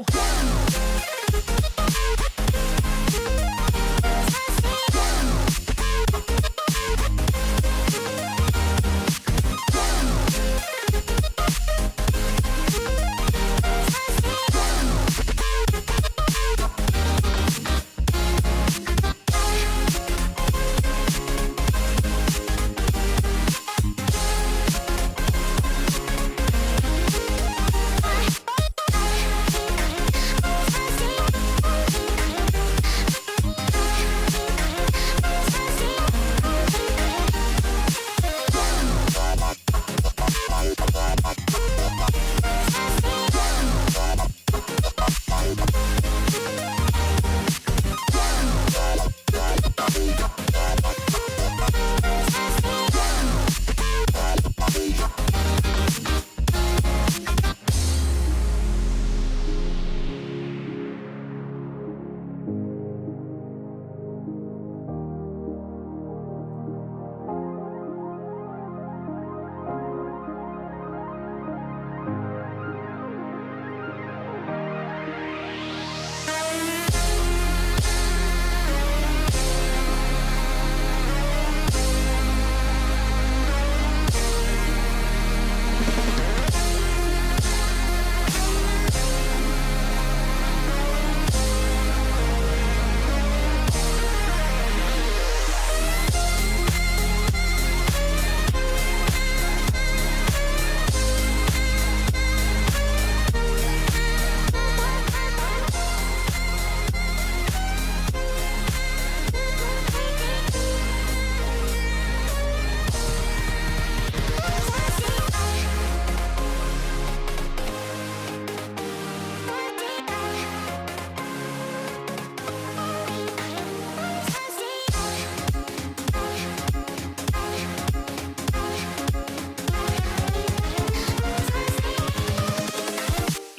go.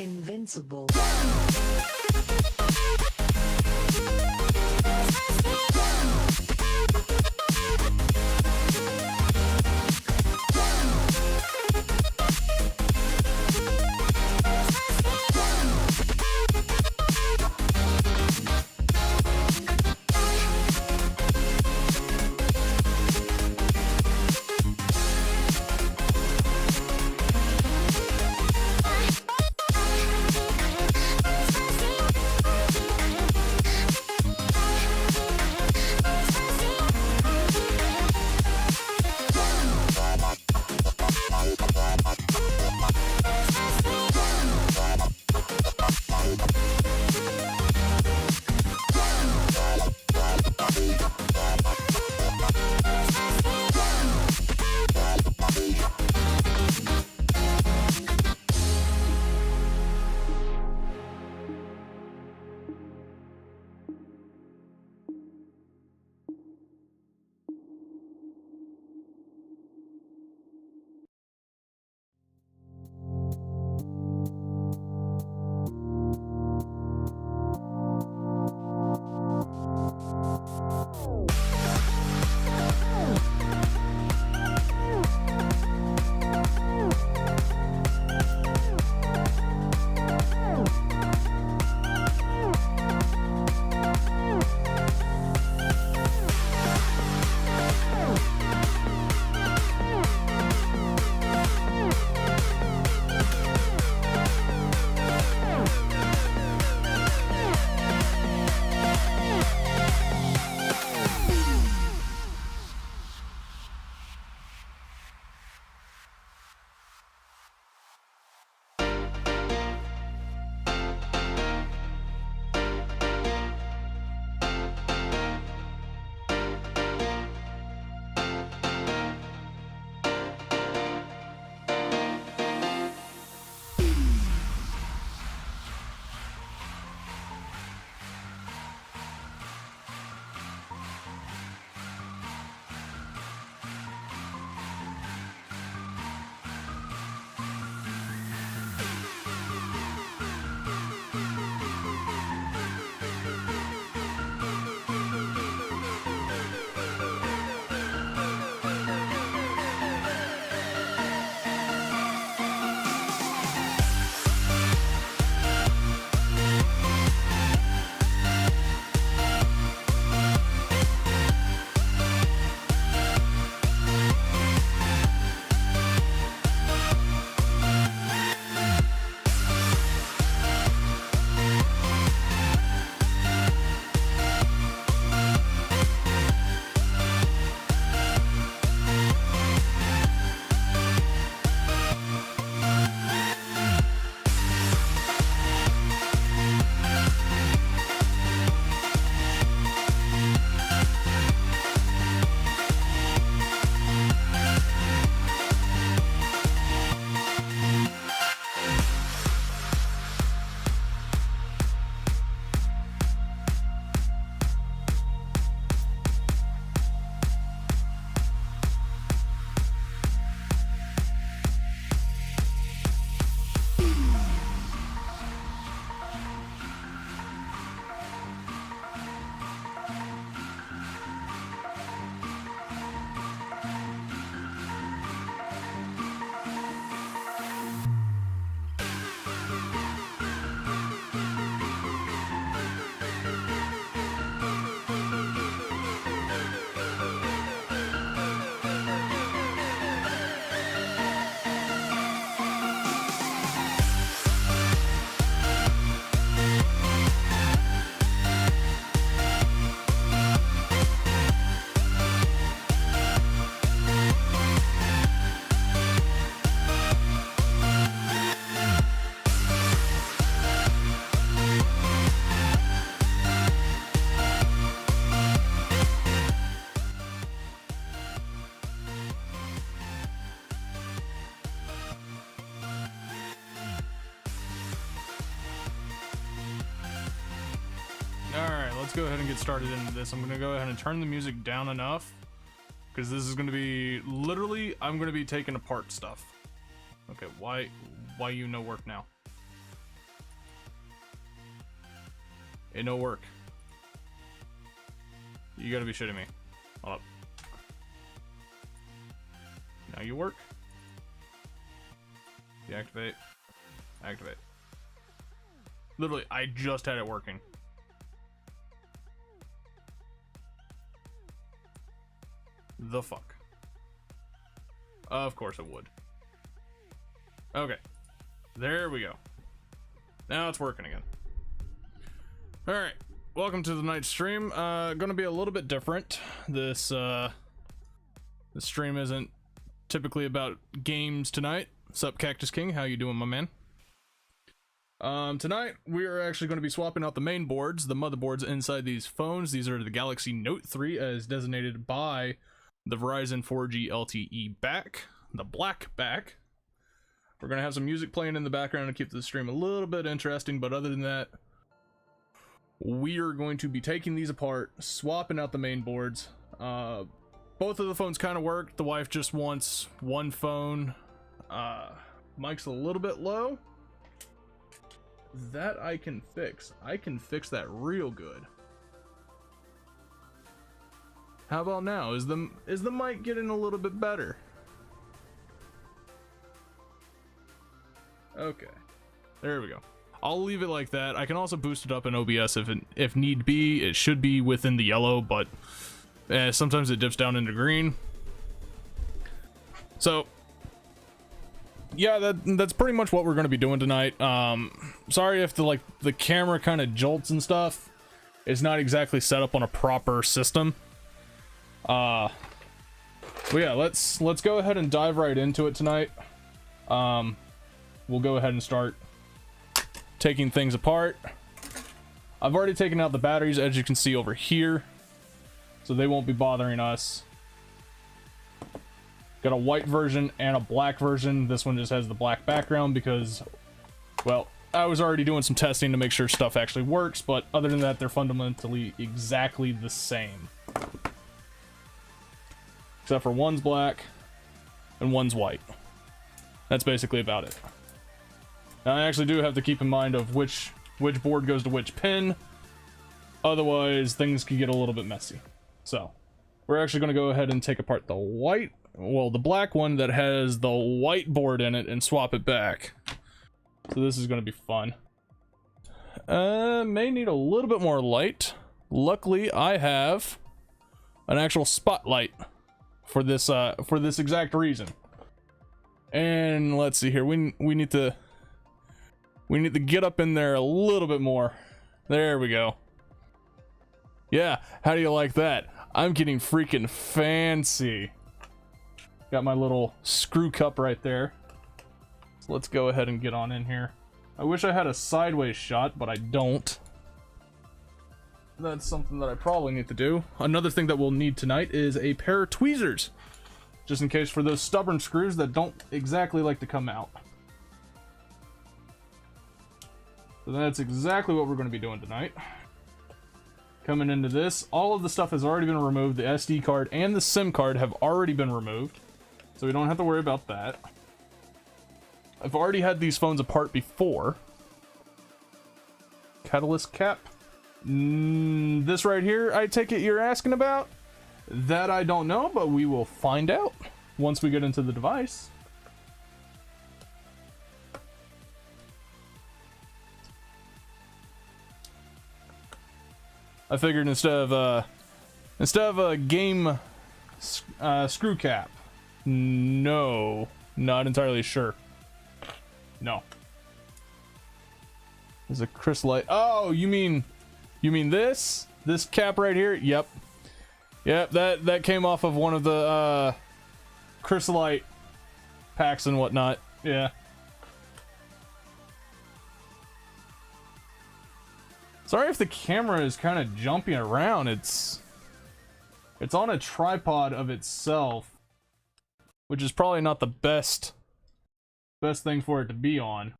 Invincible. let's go ahead and get started into this. I'm gonna go ahead and turn the music down enough because this is gonna be literally, I'm gonna be taking apart stuff. Okay, why you no work now? It no work. You gotta be shitting me. Hold up. Now you work. Deactivate. Activate. Literally, I just had it working. The fuck. Of course it would. Okay. There we go. Now it's working again. Alright. Welcome to the night stream. Gonna be a little bit different. This stream isn't typically about games tonight. Sup, Cactus King? How you doing, my man? Tonight we are actually going to be swapping out the main boards, the motherboards inside these phones. These are the Galaxy Note 3 as designated by the Verizon 4G LTE back, the black back. We're going to have some music playing in the background to keep the stream a little bit interesting, but other than that, we are going to be taking these apart, swapping out the main boards. Both of the phones kind of work. The wife just wants one phone. Mic's a little bit low. That I can fix. I can fix that real good. How about now? Is the mic getting a little bit better? Okay. There we go. I'll leave it like that. I can also boost it up in OBS if need be. It should be within the yellow, but sometimes it dips down into green. So yeah, that's pretty much what we're going to be doing tonight. Sorry if the camera kind of jolts and stuff. It's not exactly set up on a proper system. But yeah, let's go ahead and dive right into it tonight. We'll go ahead and start taking things apart. I've already taken out the batteries, as you can see over here, so they won't be bothering us. Got a white version and a black version. This one just has the black background because, well, I was already doing some testing to make sure stuff actually works, but other than that, they're fundamentally exactly the same. Except for one's black and one's white. That's basically about it. Now, I actually do have to keep in mind of which board goes to which pin. Otherwise, things could get a little bit messy. So, we're actually going to go ahead and take apart the black one that has the white board in it and swap it back. So this is going to be fun. May need a little bit more light. Luckily, I have an actual spotlight for this exact reason. And let's see here. We need to get up in there a little bit more. There we go. Yeah, how do you like that? I'm getting freaking fancy. Got my little screw cup right there. So let's go ahead and get on in here. I wish I had a sideways shot, but I don't. That's something that I probably need to do. Another thing that we'll need tonight is a pair of tweezers. Just in case for those stubborn screws that don't exactly like to come out. So that's exactly what we're going to be doing tonight. Coming into this, all of the stuff has already been removed. The SD card and the SIM card have already been removed. So we don't have to worry about that. I've already had these phones apart before. Catalyst cap. This right here, I take it you're asking about? That I don't know, but we will find out once we get into the device. I figured instead of a game screw cap. No, not entirely sure. No. There's a chrysolite. Oh, you mean this cap right here? Yep. That came off of one of the chrysolite packs and whatnot. Yeah. Sorry if the camera is kind of jumping around. It's on a tripod of itself, which is probably not the best thing for it to be on.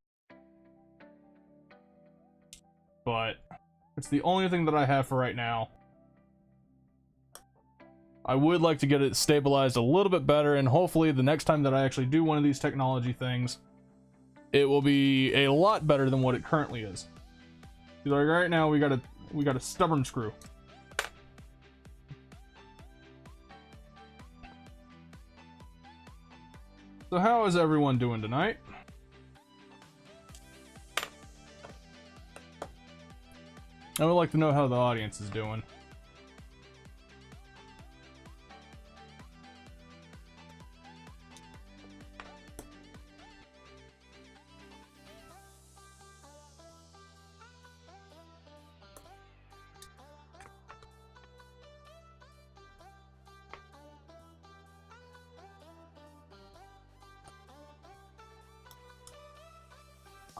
But It's the only thing that I have for right now. I would like to get it stabilized a little bit better, and hopefully the next time that I actually do one of these technology things, it will be a lot better than what it currently is. Like right now we got a stubborn screw. So how is everyone doing tonight? I would like to know how the audience is doing.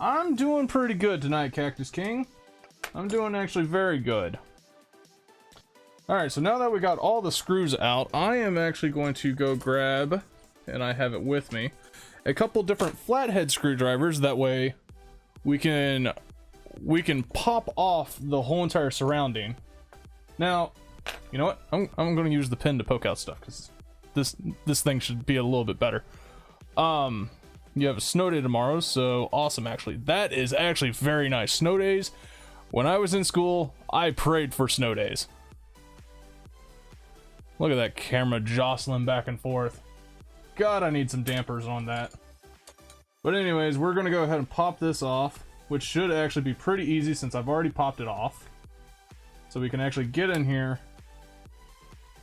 I'm doing pretty good tonight, Cactus King. I'm doing actually very good. Alright, so now that we got all the screws out, I am actually going to go grab, and I have it with me, a couple different flathead screwdrivers. That way we can pop off the whole entire surrounding. Now, you know what? I'm going to use the pin to poke out stuff, because this thing should be a little bit better. You have a snow day tomorrow, so awesome. Actually, that is actually very nice. Snow days, when I was in school, I prayed for snow days. Look at that camera jostling back and forth. God, I need some dampers on that. But anyways, we're gonna go ahead and pop this off, which should actually be pretty easy since I've already popped it off. So we can actually get in here,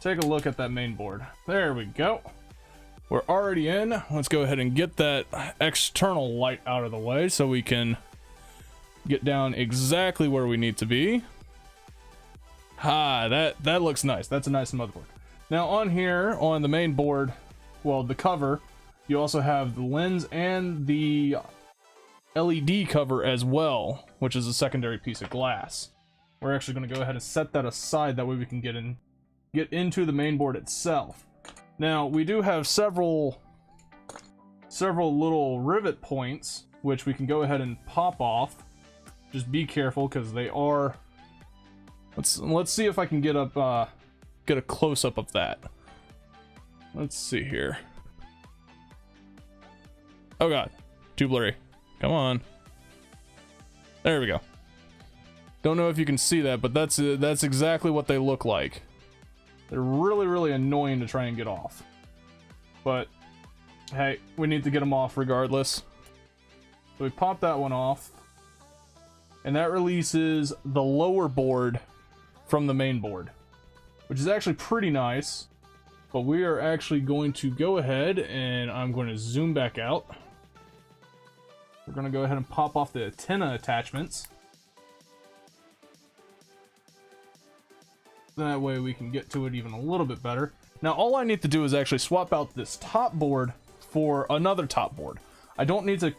take a look at that main board. There we go. We're already in. Let's go ahead and get that external light out of the way so we can get down exactly where we need to be. That looks nice. That's a nice motherboard. Now on here, on the main board, well, the cover, you also have the lens and the LED cover as well, which is a secondary piece of glass. We're actually going to go ahead and set that aside. That way we can get into the main board itself. Now, we do have several little rivet points, which we can go ahead and pop off. Just be careful, because they are... Let's see if I can get a close-up of that. Let's see here. Oh god, too blurry. Come on. There we go. Don't know if you can see that, but that's exactly what they look like. They're really, really annoying to try and get off. But, hey, we need to get them off regardless. So we pop that one off. And that releases the lower board from the main board, which is actually pretty nice. But we are actually going to go ahead, and I'm going to zoom back out. We're going to go ahead and pop off the antenna attachments. That way we can get to it even a little bit better. Now all I need to do is actually swap out this top board for another top board. I don't need to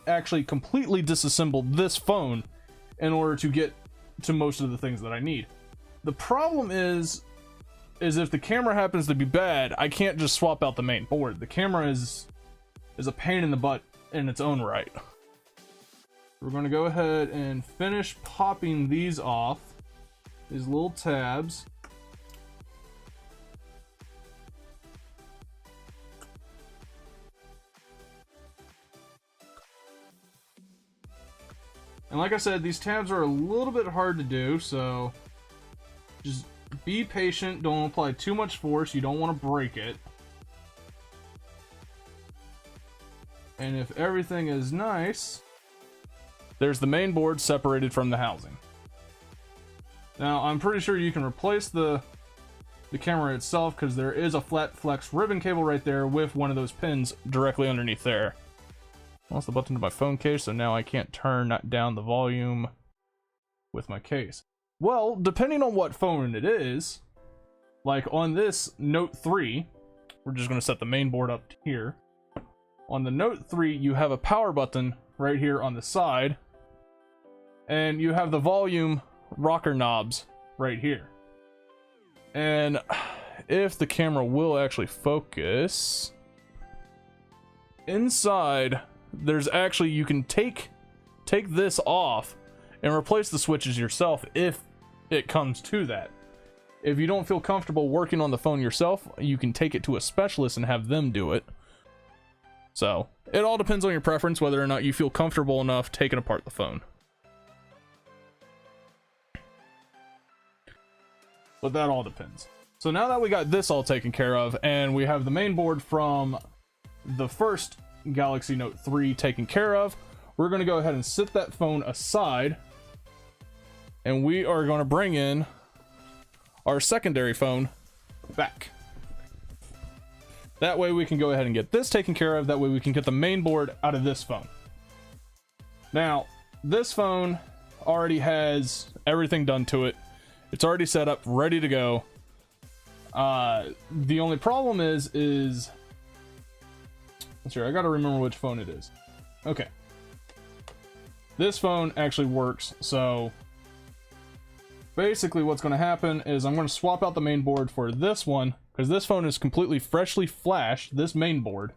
actually completely disassemble this phone in order to get to most of the things that I need. The problem is if the camera happens to be bad, I can't just swap out the main board. The camera is a pain in the butt in its own right. We're going to go ahead and finish popping these off. These little tabs. And like I said, these tabs are a little bit hard to do, so just be patient. Don't apply too much force. You don't want to break it. And if everything is nice, there's the main board separated from the housing. Now, I'm pretty sure you can replace the camera itself, because there is a flat flex ribbon cable right there with one of those pins directly underneath there. I lost the button to my phone case, so now I can't turn down the volume with my case. Well, depending on what phone it is, like on this Note 3, we're just going to set the main board up here. On the Note 3, you have a power button right here on the side, and you have the volume rocker knobs right here. And if the camera will actually focus, inside there's actually, you can take this off and replace the switches yourself if it comes to that. If you don't feel comfortable working on the phone yourself, you can take it to a specialist and have them do it. So it all depends on your preference, whether or not you feel comfortable enough taking apart the phone. But that all depends. So now that we got this all taken care of, and we have the main board from the first Galaxy Note 3 taken care of, we're going to go ahead and sit that phone aside, and we are going to bring in our secondary phone back. That way we can go ahead and get this taken care of. That way we can get the main board out of this phone. Now, this phone already has everything done to it. It's already set up, ready to go. The only problem is let's see, I gotta remember which phone it is. Okay. This phone actually works, so basically what's going to happen is I'm going to swap out the main board for this one, because this phone is completely freshly flashed, this main board,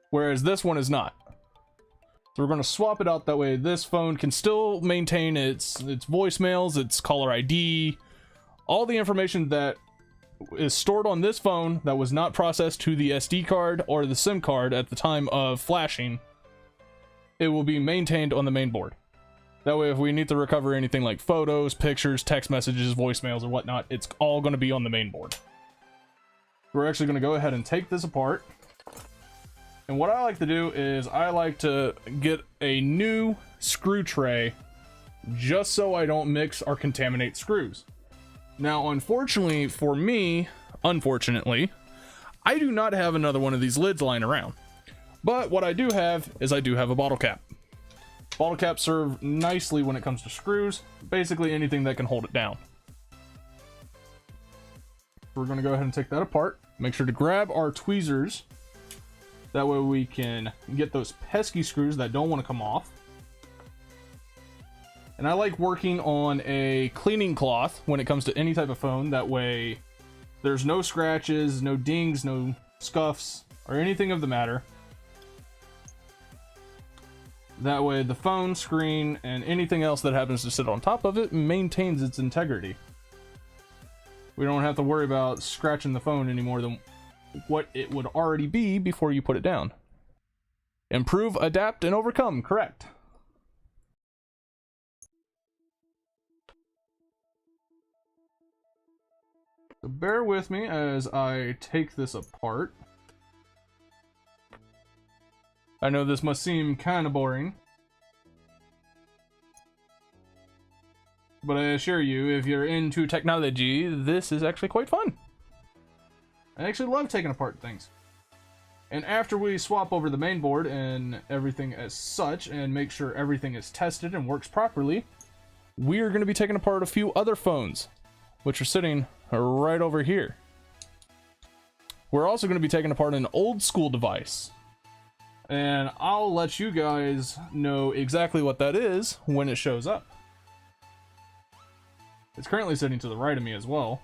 whereas this one is not. So we're going to swap it out, that way this phone can still maintain its voicemails, its caller ID, all the information that is stored on this phone that was not processed to the SD card or the SIM card at the time of flashing. It will be maintained on the main board. That way, if we need to recover anything like photos, pictures, text messages, voicemails, or whatnot, it's all going to be on the main board. We're actually going to go ahead and take this apart. And what I like to do is I like to get a new screw tray just so I don't mix or contaminate screws. Now, unfortunately for me, I do not have another one of these lids lying around. But what I do have is I do have a bottle cap. Bottle caps serve nicely when it comes to screws, basically anything that can hold it down. We're going to go ahead and take that apart. Make sure to grab our tweezers. That way we can get those pesky screws that don't want to come off. And I like working on a cleaning cloth when it comes to any type of phone. That way there's no scratches, no dings, no scuffs, or anything of the matter. That way the phone, screen, and anything else that happens to sit on top of it maintains its integrity. We don't have to worry about scratching the phone any more than what it would already be before you put it down. Improve, adapt, and overcome, correct. So bear with me as I take this apart. I know this must seem kind of boring, but I assure you, if you're into technology, this is actually quite fun. I actually love taking apart things. And after we swap over the main board and everything as such, and make sure everything is tested and works properly, we are going to be taking apart a few other phones, which are sitting right over here. We're also going to be taking apart an old school device. And I'll let you guys know exactly what that is when it shows up. It's currently sitting to the right of me as well,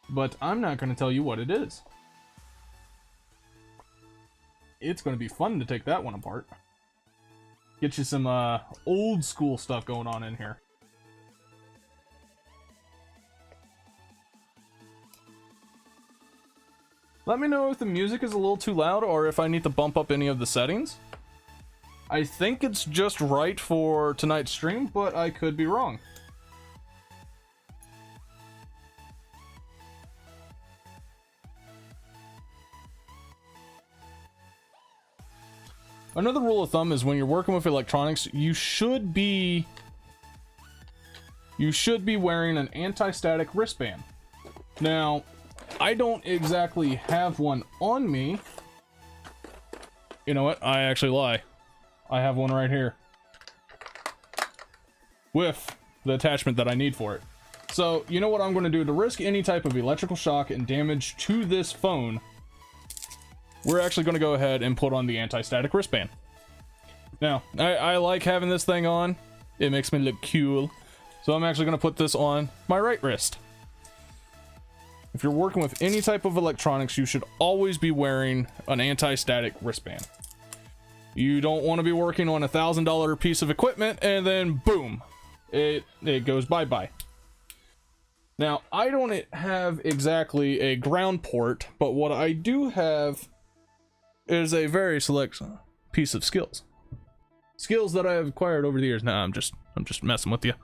but I'm not going to tell you what it is. It's going to be fun to take that one apart. Get you some old school stuff going on in here. Let me know if the music is a little too loud or if I need to bump up any of the settings. I think it's just right for tonight's stream, but I could be wrong. Another rule of thumb is when you're working with electronics, you should be wearing an anti-static wristband. Now, I don't exactly have one on me. You know what? I actually lie. I have one right here with the attachment that I need for it. So, you know what I'm going to do to risk any type of electrical shock and damage to this phone? We're actually going to go ahead and put on the anti-static wristband. Now, I like having this thing on. It makes me look cool. So I'm actually going to put this on my right wrist. If you're working with any type of electronics, you should always be wearing an anti-static wristband. You don't want to be working on $1,000 piece of equipment and then boom, it goes bye-bye. Now, I don't have exactly a ground port, but what I do have is a very select piece of skills. Skills that I have acquired over the years. Nah, I'm just messing with you.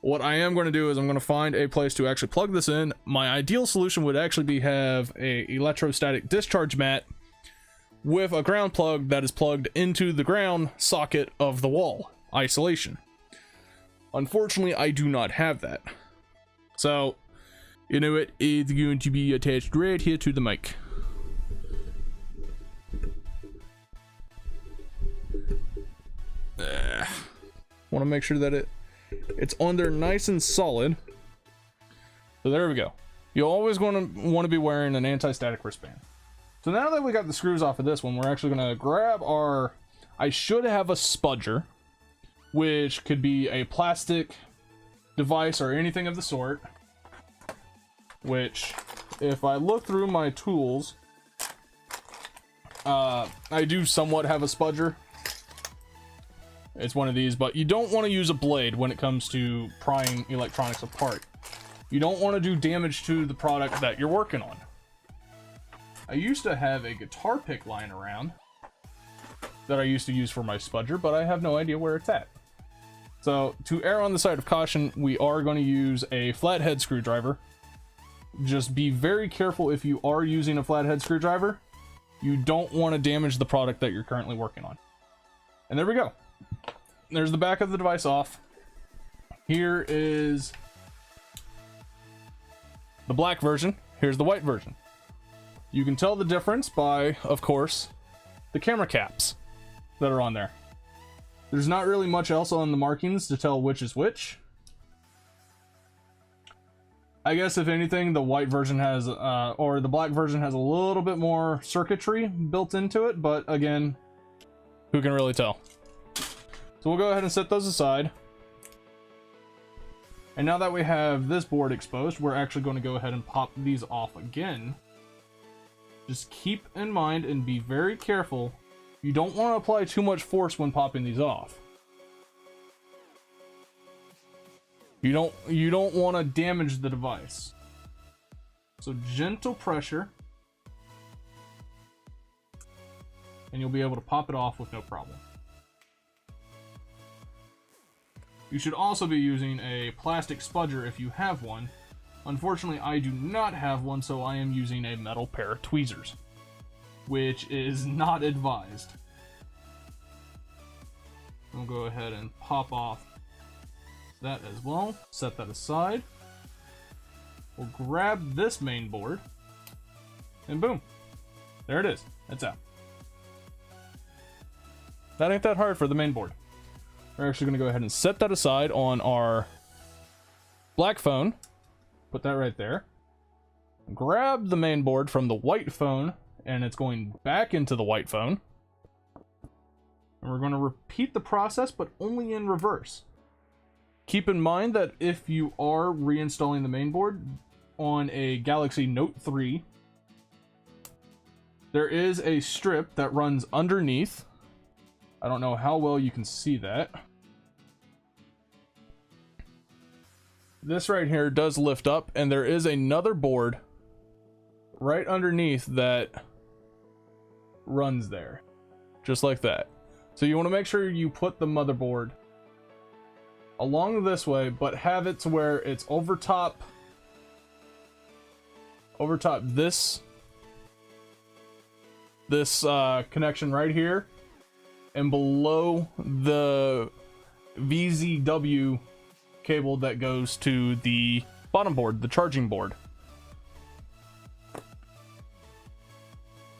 What I am going to do is I'm going to find a place to actually plug this in. My ideal solution would actually be have a electrostatic discharge mat with a ground plug that is plugged into the ground socket of the wall isolation. Unfortunately, I do not have that. So, you know what, it's going to be attached right here to the mic. Want to make sure that it's on there nice and solid. So there we go. You're always going to want to be wearing an anti-static wristband. So now that we got the screws off of this one, we're actually going to grab our... I should have a spudger, which could be a plastic device or anything of the sort, which if I look through my tools, I do somewhat have a spudger. It's one of these, but you don't want to use a blade when it comes to prying electronics apart. You don't want to do damage to the product that you're working on. I used to have a guitar pick lying around that I used to use for my spudger, but I have no idea where it's at. So, to err on the side of caution, we are going to use a flathead screwdriver. Just be very careful if you are using a flathead screwdriver. You don't want to damage the product that you're currently working on. And there we go. There's the back of the device off. Here is the black version. Here's the white version. You can tell the difference by, of course, the camera caps that are on there. There's not really much else on the markings to tell which is which. I guess if anything, the white version has, or the black version has a little bit more circuitry built into it, but again, who can really tell? So we'll go ahead and set those aside. And now that we have this board exposed, we're actually going to go ahead and pop these off again. Just keep in mind and be very careful. You don't want to apply too much force when popping these off. You don't want to damage the device. So gentle pressure, and you'll be able to pop it off with no problem. You should also be using a plastic spudger if you have one. Unfortunately, I do not have one, so I am using a metal pair of tweezers, which is not advised. We'll go ahead and pop off that as well. Set that aside. We'll grab this main board, and boom, there it is. It's out. That ain't that hard for the main board. We're actually going to go ahead and set that aside on our black phone. Put that right there. Grab the main board from the white phone, and it's going back into the white phone. And we're going to repeat the process, but only in reverse. Keep in mind that if you are reinstalling the main board on a Galaxy Note 3, there is a strip that runs underneath. I don't know how well you can see that. This right here does lift up, and there is another board right underneath that runs there. Just like that. So you want to make sure you put the motherboard along this way, but have it to where it's over top this connection right here, and below the VZW cable that goes to the bottom board, the charging board.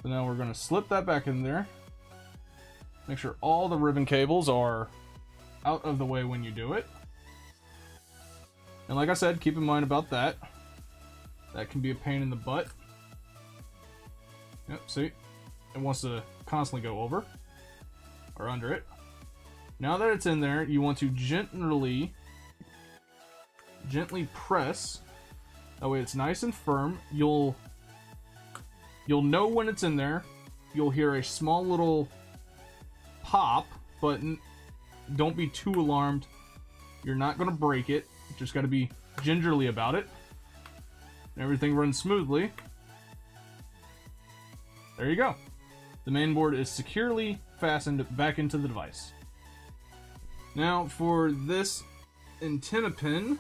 So now we're going to slip that back in there. Make sure all the ribbon cables are out of the way when you do it. And like I said, keep in mind about that. That can be a pain in the butt. Yep, see? It wants to constantly go over or under it. Now that it's in there, you want to gently press. That way it's nice and firm. You'll know when it's in there. You'll hear a small little pop, but don't be too alarmed. You're not going to break it. You just got to be gingerly about it. And everything runs smoothly. There you go. The main board is securely fastened back into the device. Now for this antenna pin,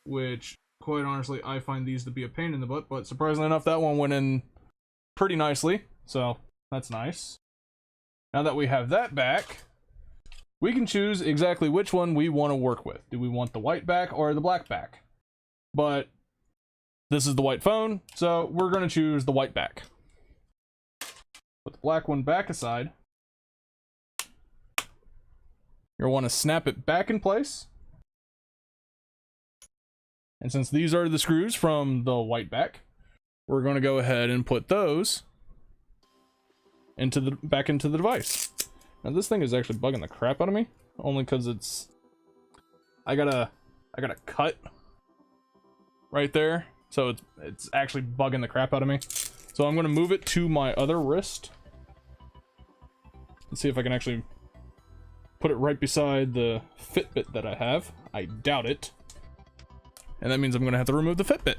which quite honestly I find these to be a pain in the butt, but surprisingly enough that one went in pretty nicely, so that's nice. Now that we have that back, we can choose exactly which one we want to work with. Do we want the white back or the black back? But this is the white phone, so we're going to choose the white back. Put the black one back aside. You'll want to snap it back in place. And since these are the screws from the white back, we're going to go ahead and put those back into the device. Now this thing is actually bugging the crap out of me, only because I got a cut right there, so it's actually bugging the crap out of me. So I'm going to move it to my other wrist. Let's see if I can actually put it right beside the Fitbit that I have. I doubt it. And that means I'm going to have to remove the Fitbit.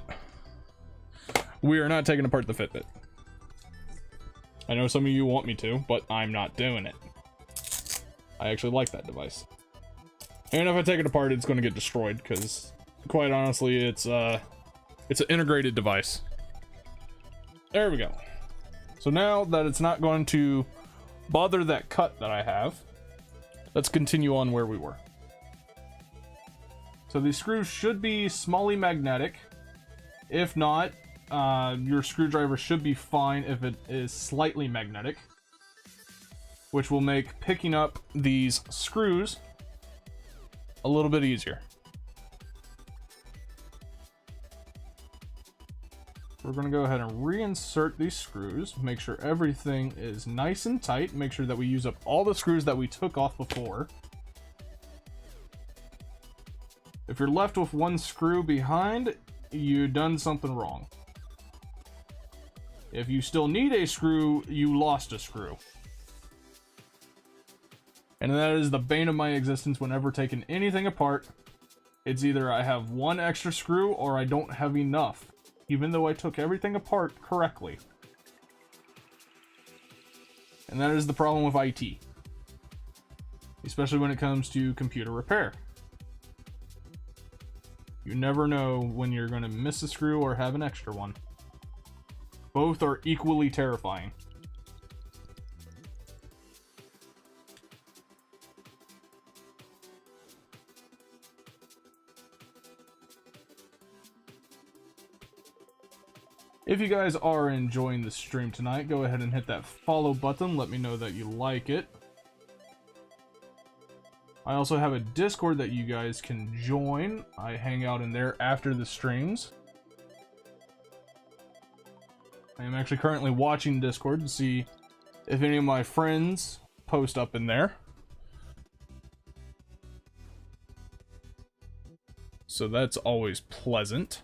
We are not taking apart the Fitbit. I know some of you want me to, but I'm not doing it. I actually like that device. And if I take it apart, it's going to get destroyed, because quite honestly, it's an integrated device. There we go. So now that it's not going to bother that cut that I have, let's continue on where we were. So these screws should be smally magnetic. If not, your screwdriver should be fine if it is slightly magnetic, which will make picking up these screws a little bit easier. We're going to go ahead and reinsert these screws, make sure everything is nice and tight, make sure that we use up all the screws that we took off before. If you're left with one screw behind, you've done something wrong. If you still need a screw, you lost a screw. And that is the bane of my existence whenever taking anything apart. It's either I have one extra screw or I don't have enough, even though I took everything apart correctly. And that is the problem with IT, especially when it comes to computer repair. You never know when you're going to miss a screw or have an extra one. Both are equally terrifying. If you guys are enjoying the stream tonight, go ahead and hit that follow button. Let me know that you like it. I also have a Discord that you guys can join. I hang out in there after the streams. I am actually currently watching Discord to see if any of my friends post up in there. So that's always pleasant.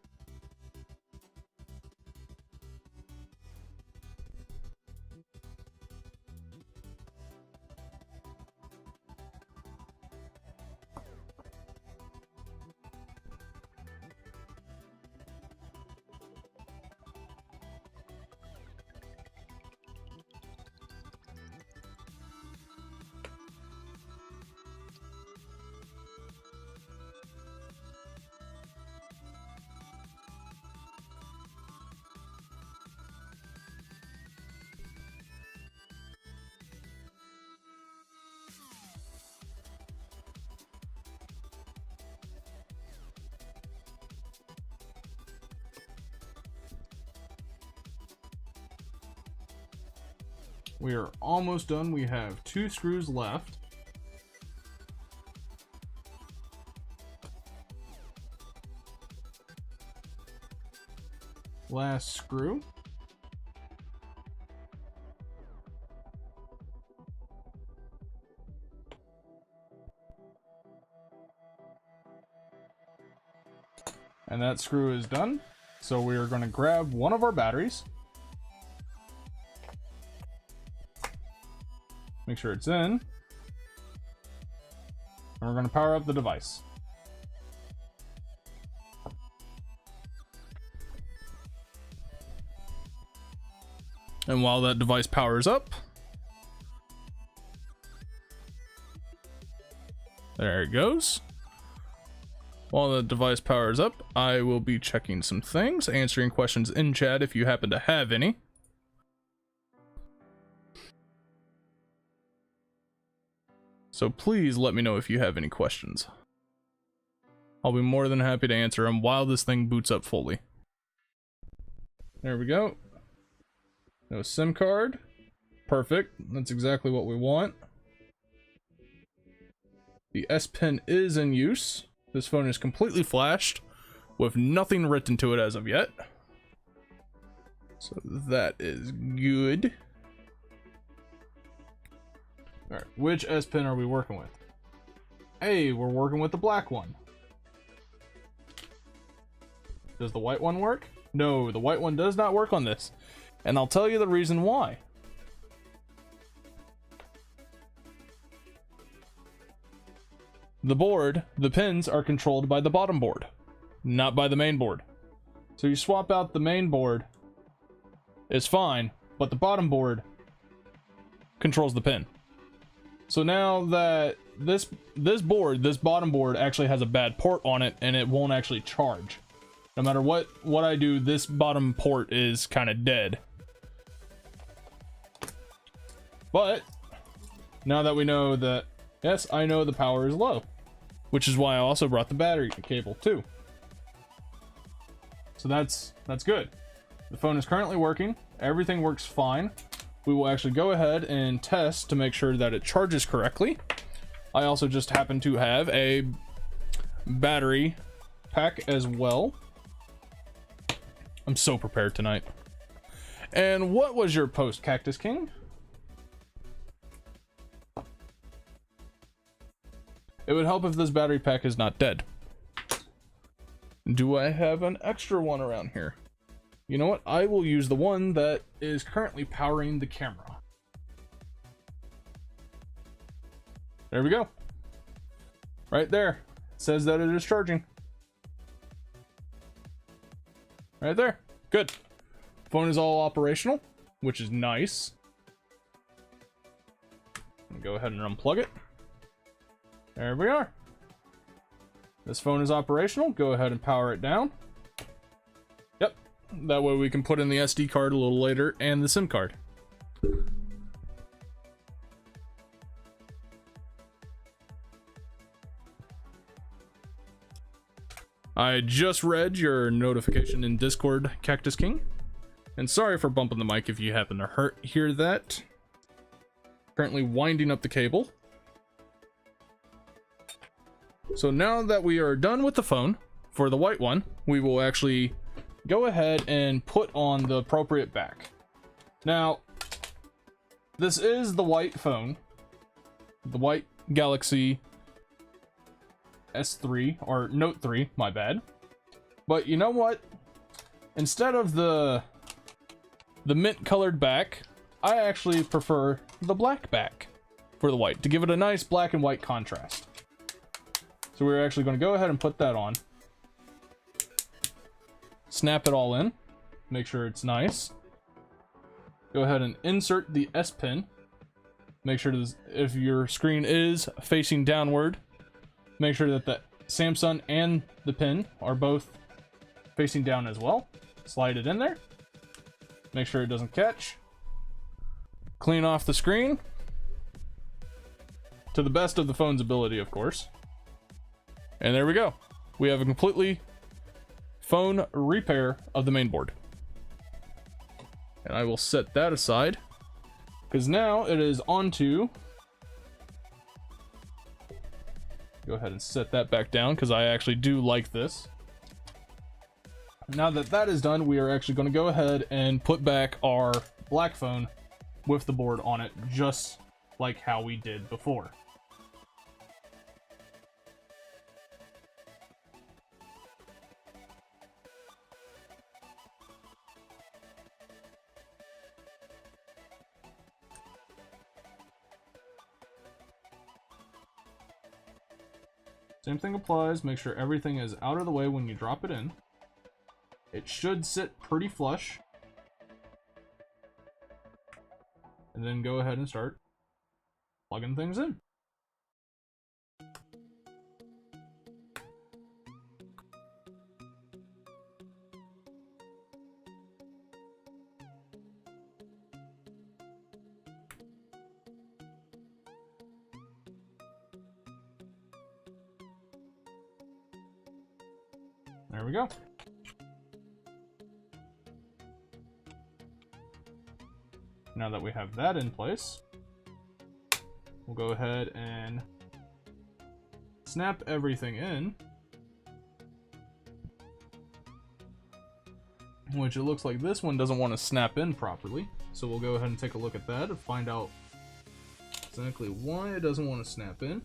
We are almost done. We have 2 screws left. Last screw. And that screw is done. So we are going to grab one of our batteries. Make sure it's in. And we're going to power up the device. And while that device powers up, there it goes. While the device powers up, I will be checking some things, answering questions in chat if you happen to have any. So please let me know if you have any questions. I'll be more than happy to answer them while this thing boots up fully. There we go. No SIM card. Perfect. That's exactly what we want. The S Pen is in use. This phone is completely flashed with nothing written to it as of yet. So that is good. Alright, which S Pen are we working with? Hey, we're working with the black one. Does the white one work? No, the white one does not work on this. And I'll tell you the reason why. The board, the pins are controlled by the bottom board, not by the main board. So you swap out the main board, it's fine, but the bottom board controls the pin. So now that this bottom board actually has a bad port on it, and it won't actually charge. No matter what I do, this bottom port is kind of dead. But now that we know that, yes, I know the power is low, which is why I also brought the battery cable too. So that's good. The phone is currently working. Everything works fine. We will actually go ahead and test to make sure that it charges correctly. I also just happen to have a battery pack as well. I'm so prepared tonight. And what was your post, Cactus King? It would help if this battery pack is not dead. Do I have an extra one around here? You know what? I will use the one that is currently powering the camera. There we go. Right there. It says that it is charging. Right there. Good. Phone is all operational, which is nice. Go ahead and unplug it. There we are. This phone is operational. Go ahead and power it down. Yep. That way we can put in the SD card a little later and the SIM card. I just read your notification in Discord, Cactus King. And sorry for bumping the mic if you happen to hear that. Currently winding up the cable. So now that we are done with the phone, for the white one, we will actually go ahead and put on the appropriate back. Now, this is the white phone, the white Galaxy S3, or Note 3, my bad. But you know what? Instead of the mint colored back, I actually prefer the black back for the white, to give it a nice black and white contrast. So we're actually going to go ahead and put that on. Snap it all in. Make sure it's nice. Go ahead and insert the S Pen. Make sure this, if your screen is facing downward, make sure that the Samsung and the pin are both facing down as well. Slide it in there. Make sure it doesn't catch. Clean off the screen. To the best of the phone's ability, of course. And there we go. We have a completely phone repair of the main board. And I will set that aside, because now it is on to... Go ahead and set that back down, because I actually do like this. Now that that is done, we are actually going to go ahead and put back our black phone with the board on it, just like how we did before. Same thing applies. Make sure everything is out of the way when you drop it in. It should sit pretty flush. And then go ahead and start plugging things in. There we go. Now that we have that in place, we'll go ahead and snap everything in, which it looks like this one doesn't want to snap in properly. So we'll go ahead and take a look at that and find out exactly why it doesn't want to snap in.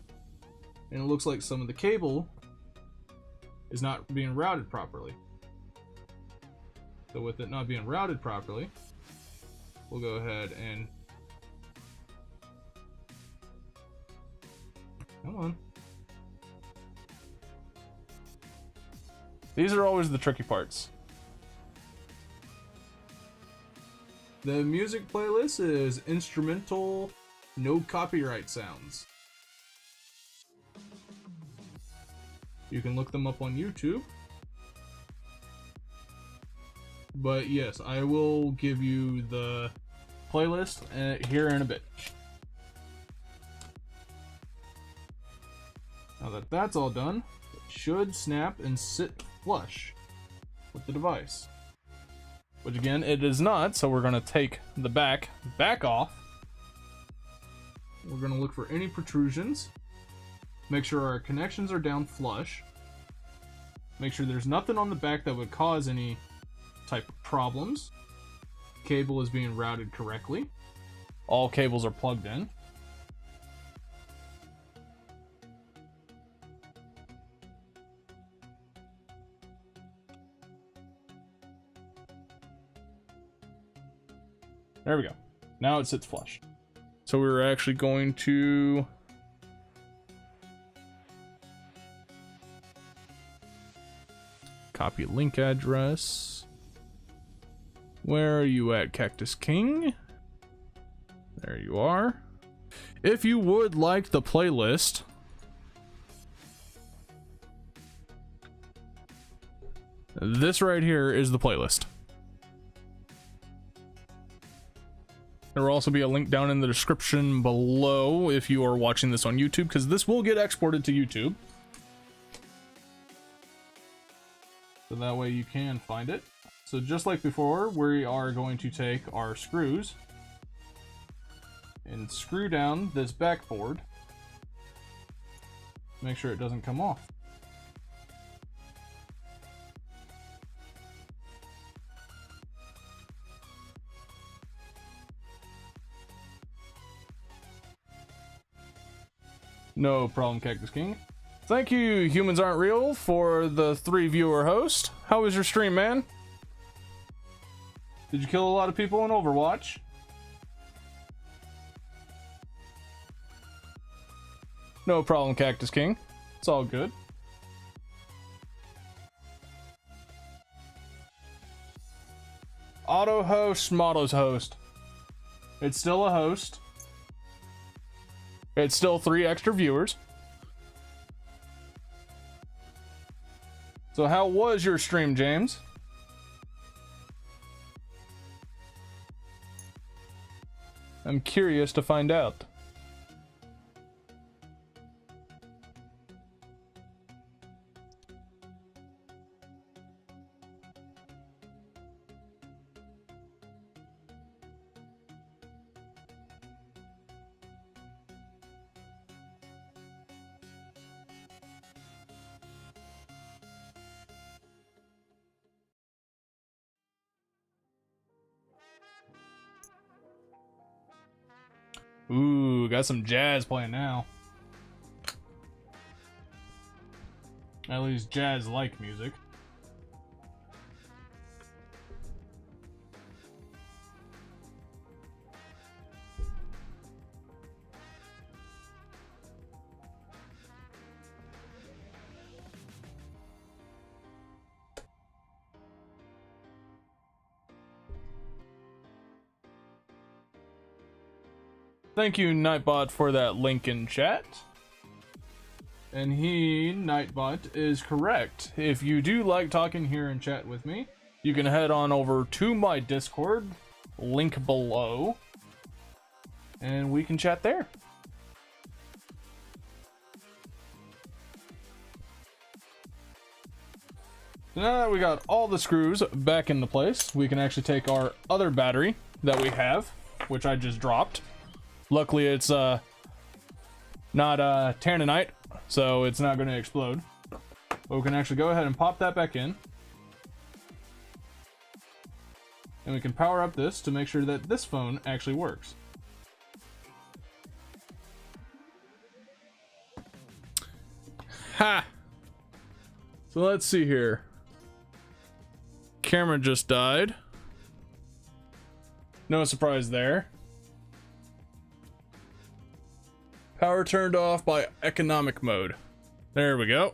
And it looks like some of the cable is not being routed properly. So with it not being routed properly, we'll go ahead and come on. These are always the tricky parts. The music playlist is instrumental, no copyright sounds. You can look them up on YouTube. But yes, I will give you the playlist here in a bit. Now that that's all done, it should snap and sit flush with the device. Which again, it is not, so we're going to take the back off. We're going to look for any protrusions. Make sure our connections are down flush. Make sure there's nothing on the back that would cause any type of problems. Cable is being routed correctly. All cables are plugged in. There we go. Now it sits flush. So we're actually going to copy link address. Where are you at, Cactus King? There you are. If you would like the playlist, this right here is the playlist. There will also be a link down in the description below if you are watching this on YouTube, because this will get exported to YouTube. So that way you can find it. So just like before, we are going to take our screws and screw down this backboard. Make sure it doesn't come off. No problem, Cactus King. Thank you, Humans Aren't Real, for the 3-viewer host. How was your stream, man? Did you kill a lot of people in Overwatch? No problem, Cactus King. It's all good. Auto host, Motto's host. It's still a host. It's still 3 extra viewers. So how was your stream, James? I'm curious to find out. Ooh, got some jazz playing now. At least jazz-like music. thank you, Nightbot, for that link in chat. And Nightbot, is correct. If you do like talking here in chat with me, you can head on over to my Discord, link below, and we can chat there. So now that we got all the screws back into place, we can actually take our other battery that we have, which I just dropped. Luckily, it's not tannanite, so it's not going to explode. But we can actually go ahead and pop that back in. And we can power up this to make sure that this phone actually works. Ha! So let's see here. Camera just died. No surprise there. Power turned off by economic mode. There we go.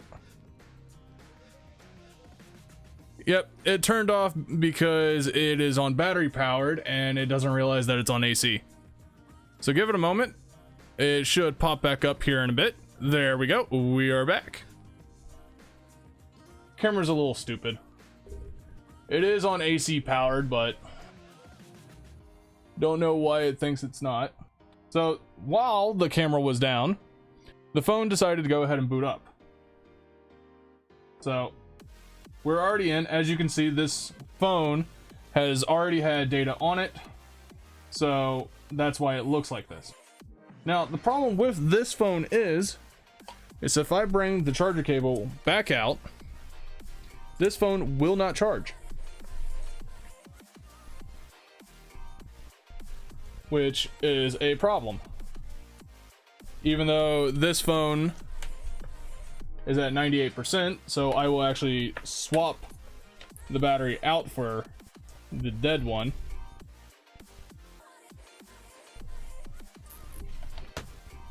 Yep, it turned off because it is on battery powered and it doesn't realize that it's on AC. So give it a moment. It should pop back up here in a bit. There we go. We are back. Camera's a little stupid. It is on AC powered, but don't know why it thinks it's not. So while the camera was down, the phone decided to go ahead and boot up. So we're already in. As you can see, this phone has already had data on it, so that's why it looks like this. Now the problem with this phone is if I bring the charger cable back out, this phone will not charge, which is a problem. Even though this phone is at 98%, so I will actually swap the battery out for the dead one.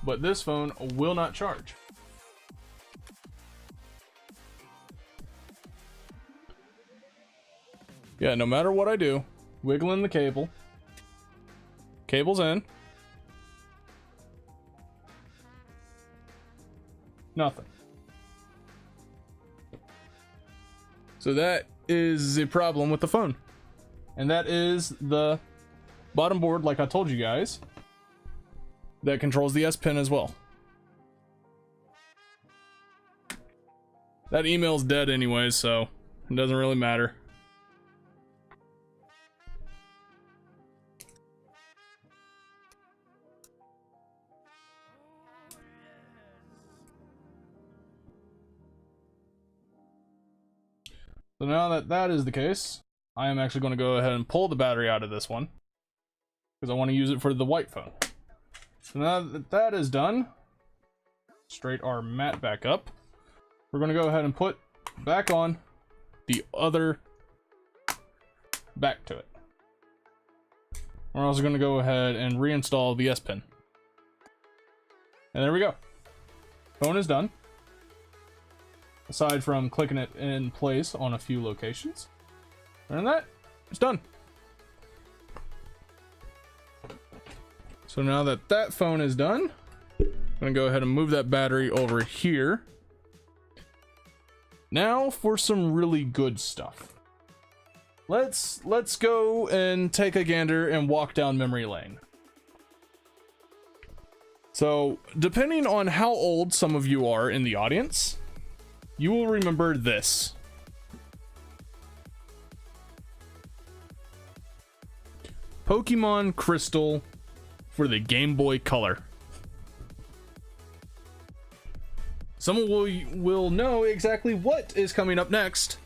But this phone will not charge. Yeah, no matter what I do, wiggling the cable, cable's in, nothing. So that is the problem with the phone. And that is the bottom board, like I told you guys, that controls the S pin as well. That email's dead anyways, so it doesn't really matter. So now that that is the case, I am actually going to go ahead and pull the battery out of this one because I want to use it for the white phone. So now that that is done, straight our mat back up. We're going to go ahead and put back on the other back to it. We're also going to go ahead and reinstall the S pin. And there we go. Phone is done. Aside from clicking it in place on a few locations. And that, it's done. So now that that phone is done, I'm gonna go ahead and move that battery over here. Now for some really good stuff. Let's go and take a gander and walk down memory lane. So depending on how old some of you are in the audience, you will remember this. Pokemon Crystal for the Game Boy Color. Someone will know exactly what is coming up next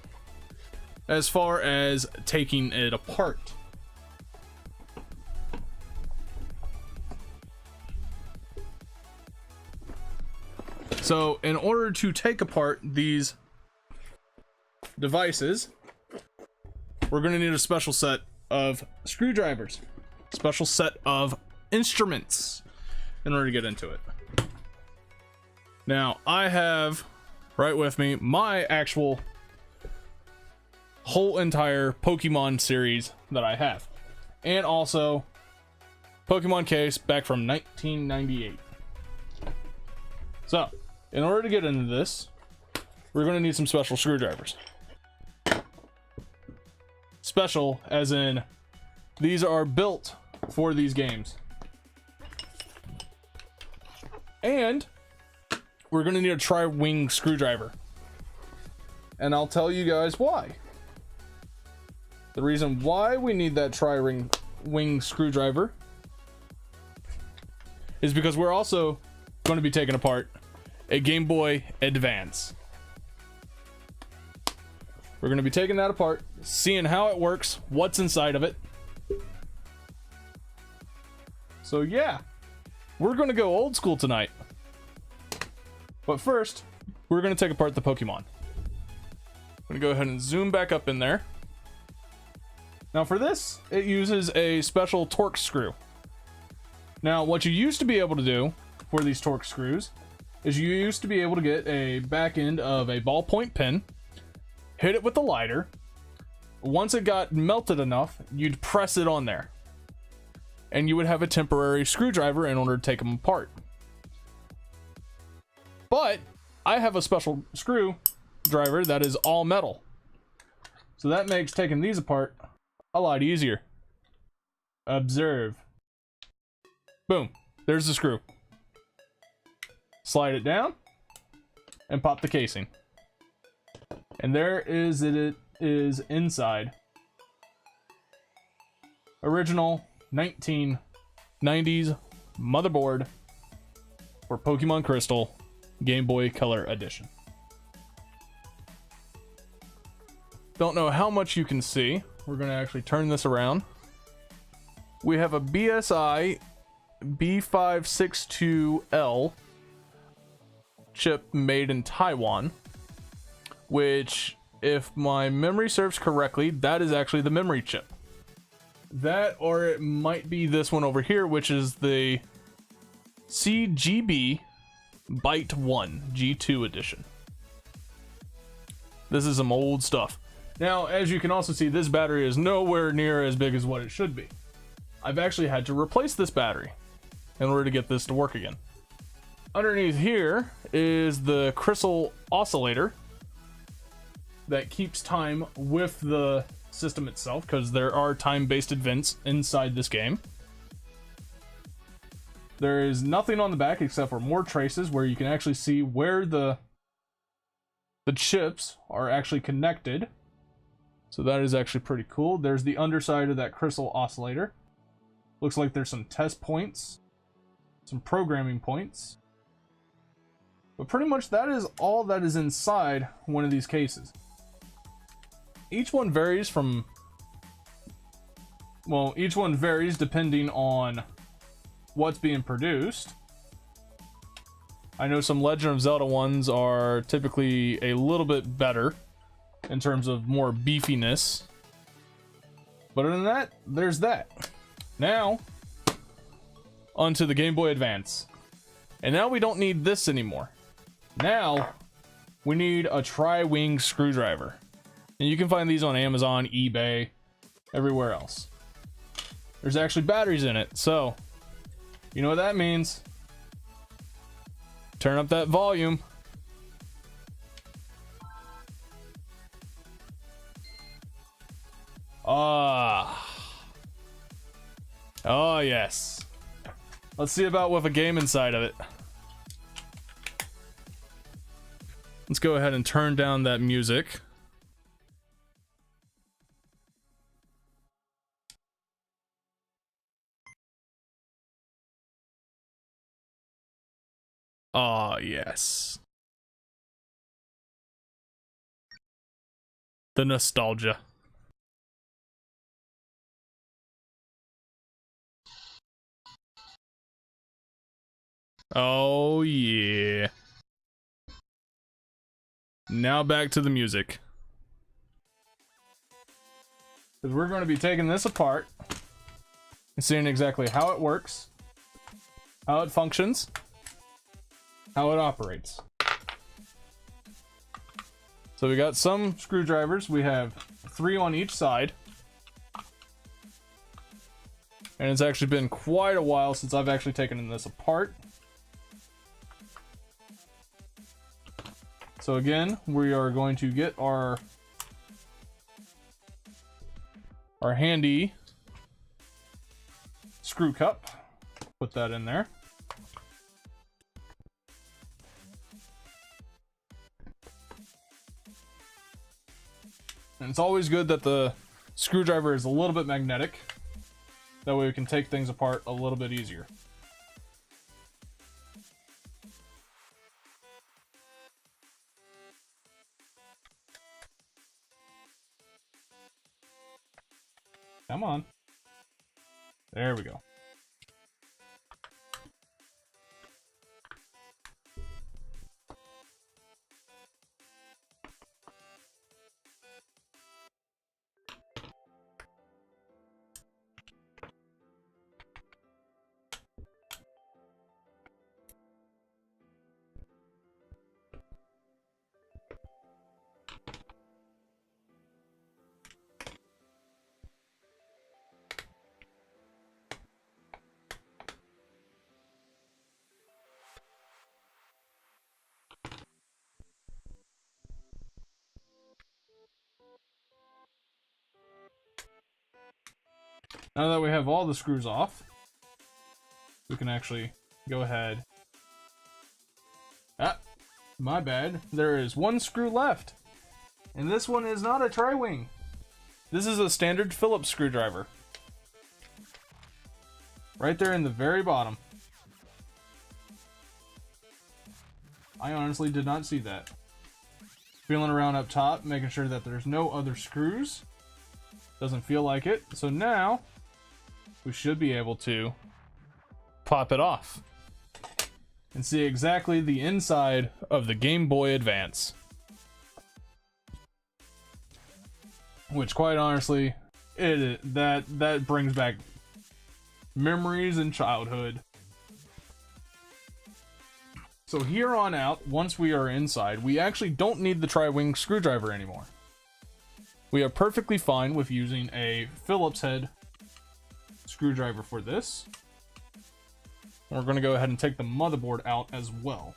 as far as taking it apart. So in order to take apart these devices, we're going to need a special set of screwdrivers, special set of instruments in order to get into it. Now I have right with me my actual whole entire Pokemon series that I have, and also Pokemon case back from 1998. So, in order to get into this, we're going to need some special screwdrivers. Special as in, these are built for these games. And we're going to need a tri-wing screwdriver. And I'll tell you guys why. The reason why we need that tri-wing screwdriver is because we're also going to be taking apart a Game Boy Advance. We're going to be taking that apart, seeing how it works, what's inside of it. So yeah, we're going to go old school tonight. But first, we're going to take apart the Pokemon. I'm going to go ahead and zoom back up in there. Now for this, it uses a special Torx screw. Now what you used to be able to do for these Torx screws is you used to be able to get a back end of a ballpoint pen, hit it with the lighter. Once it got melted enough, you'd press it on there. And you would have a temporary screwdriver in order to take them apart. But I have a special screwdriver that is all metal. So that makes taking these apart a lot easier. Observe. Boom. There's the screw. Slide it down and pop the casing. And there is it is inside. Original 1990s motherboard for Pokemon Crystal Game Boy Color Edition. Don't know how much you can see. We're going to actually turn this around. We have a BSI B562L chip made in Taiwan, which, if my memory serves correctly, that is actually the memory chip. That, or it might be this one over here, which is the CGB Byte 1 G2 edition. This is some old stuff. Now, as you can also see, this battery is nowhere near as big as what it should be. I've actually had to replace this battery in order to get this to work again. Underneath here is the crystal oscillator that keeps time with the system itself, because there are time-based events inside this game. There is nothing on the back except for more traces where you can actually see where the chips are actually connected. So that is actually pretty cool. There's the underside of that crystal oscillator. Looks like there's some test points, some programming points. But pretty much that is all that is inside one of these cases. Each one varies from, well, each one varies depending on what's being produced. I know some Legend of Zelda ones are typically a little bit better in terms of more beefiness. But other than that, there's that. Now, onto the Game Boy Advance. And now we don't need this anymore. Now, we need a tri-wing screwdriver. And you can find these on Amazon, eBay, everywhere else. There's actually batteries in it, so you know what that means. Turn up that volume. Oh yes. Let's see about with a game inside of it. Let's go ahead and turn down that music. Ah, yes. The nostalgia. Oh, yeah. Now back to the music. Because we're going to be taking this apart and seeing exactly how it works, how it functions, how it operates. So we got some screwdrivers. We have 3 on each side. And it's actually been quite a while since I've actually taken this apart. So again, we are going to get our handy screw cup, put that in there. And it's always good that the screwdriver is a little bit magnetic. That way we can take things apart a little bit easier. Come on. There we go. Now that we have all the screws off, we can actually go ahead. Ah, my bad. There is one screw left. And this one is not a tri-wing. This is a standard Phillips screwdriver. Right there in the very bottom. I honestly did not see that. Feeling around up top, making sure that there's no other screws. Doesn't feel like it. So now we should be able to pop it off and see exactly the inside of the Game Boy Advance. Which, quite honestly, that brings back memories in childhood. So here on out, once we are inside, we actually don't need the tri-wing screwdriver anymore. We are perfectly fine with using a Phillips head screwdriver for this. And we're going to go ahead and take the motherboard out as well.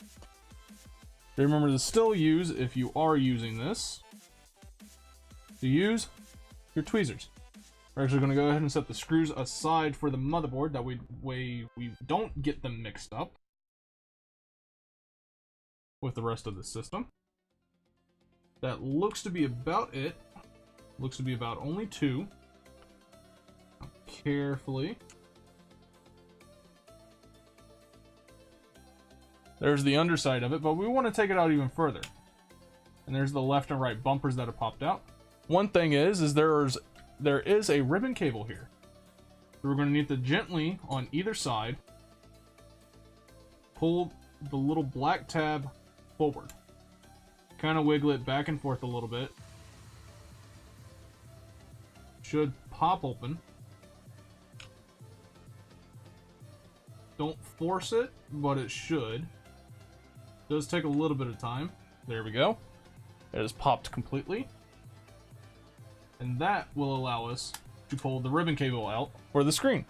Remember to still use, if you are using this, to use your tweezers. We're actually going to go ahead and set the screws aside for the motherboard, that way we don't get them mixed up with the rest of the system. That looks to be about it. Looks to be about only two. Carefully. There's the underside of it, but we want to take it out even further. And there's the left and right bumpers that have popped out. One thing is there is a ribbon cable here. So we're going to need to gently, on either side, pull the little black tab forward. Kind of wiggle it back and forth a little bit. Should pop open. Don't force it, but it should. Does take a little bit of time. There we go. It has popped completely. And that will allow us to pull the ribbon cable out for the screen.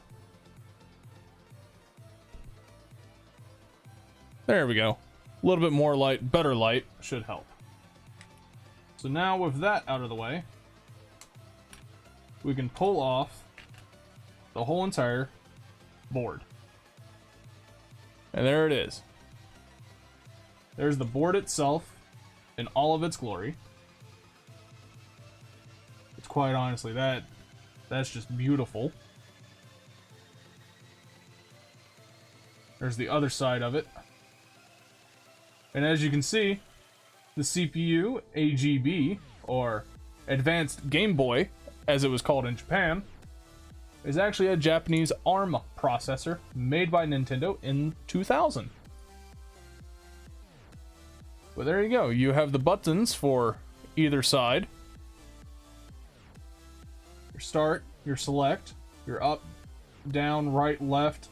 There we go. A little bit more light, better light should help. So now with that out of the way, we can pull off the whole entire board. And there it is. There's the board itself in all of its glory. It's quite honestly, that's just beautiful. There's the other side of it. And as you can see, the CPU AGB, or Advanced Game Boy, as it was called in Japan, is actually a Japanese ARM processor made by Nintendo in 2000. But there you go. You have the buttons for either side. Your start, your select, your up, down, right, left,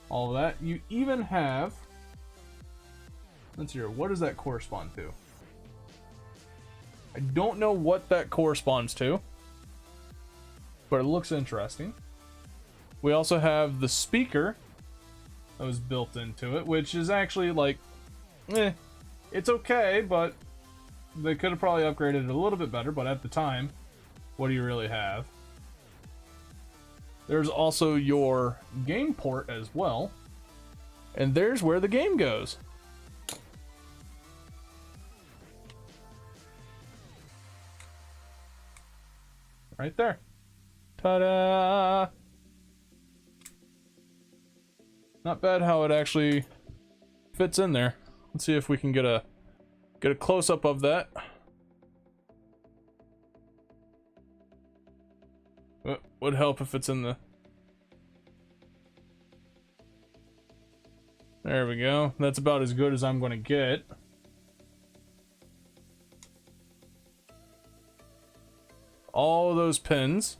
all of that. You even have, let's see here, what does that correspond to? I don't know what that corresponds to, but it looks interesting. We also have the speaker that was built into it, which is actually like, it's okay, but they could have probably upgraded it a little bit better, but at the time, what do you really have? There's also your game port as well, and there's where the game goes. Right there. Ta-da! Not bad how it actually fits in there. Let's see if we can get a close-up of that. Would help if it's in the... There we go. That's about as good as I'm going to get. All those pins.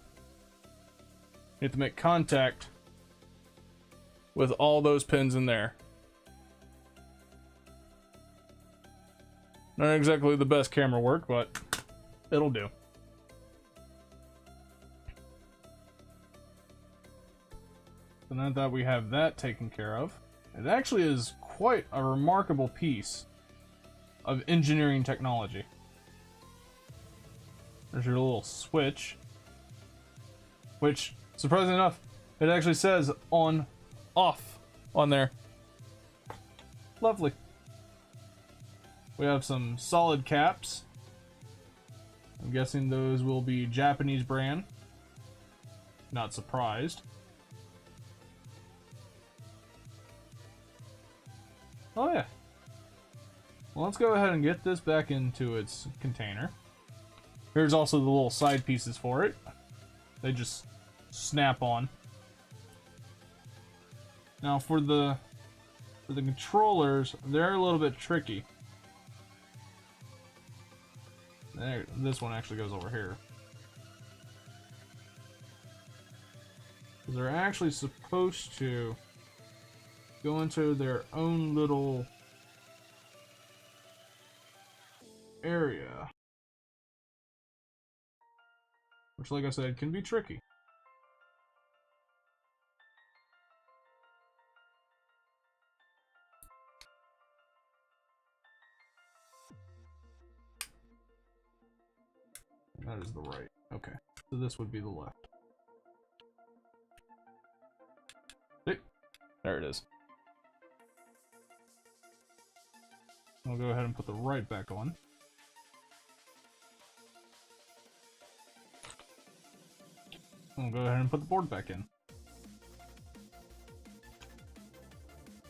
You have to make contact with all those pins in there. Not exactly the best camera work, but it'll do. So now that we have that taken care of, it actually is quite a remarkable piece of engineering technology. There's your little switch, which, surprisingly enough, it actually says on, off on there. Lovely. We have some solid caps. I'm guessing those will be Japanese brand. Not surprised. Oh yeah. Well, let's go ahead and get this back into its container. Here's also the little side pieces for it. They just snap on. Now for the controllers, they're a little bit tricky. There, this one actually goes over here. They're actually supposed to go into their own little area, which, like I said, can be tricky. That is the right. Okay, so this would be the left. See? There it is. I'll go ahead and put the right back on. I'll go ahead and put the board back in.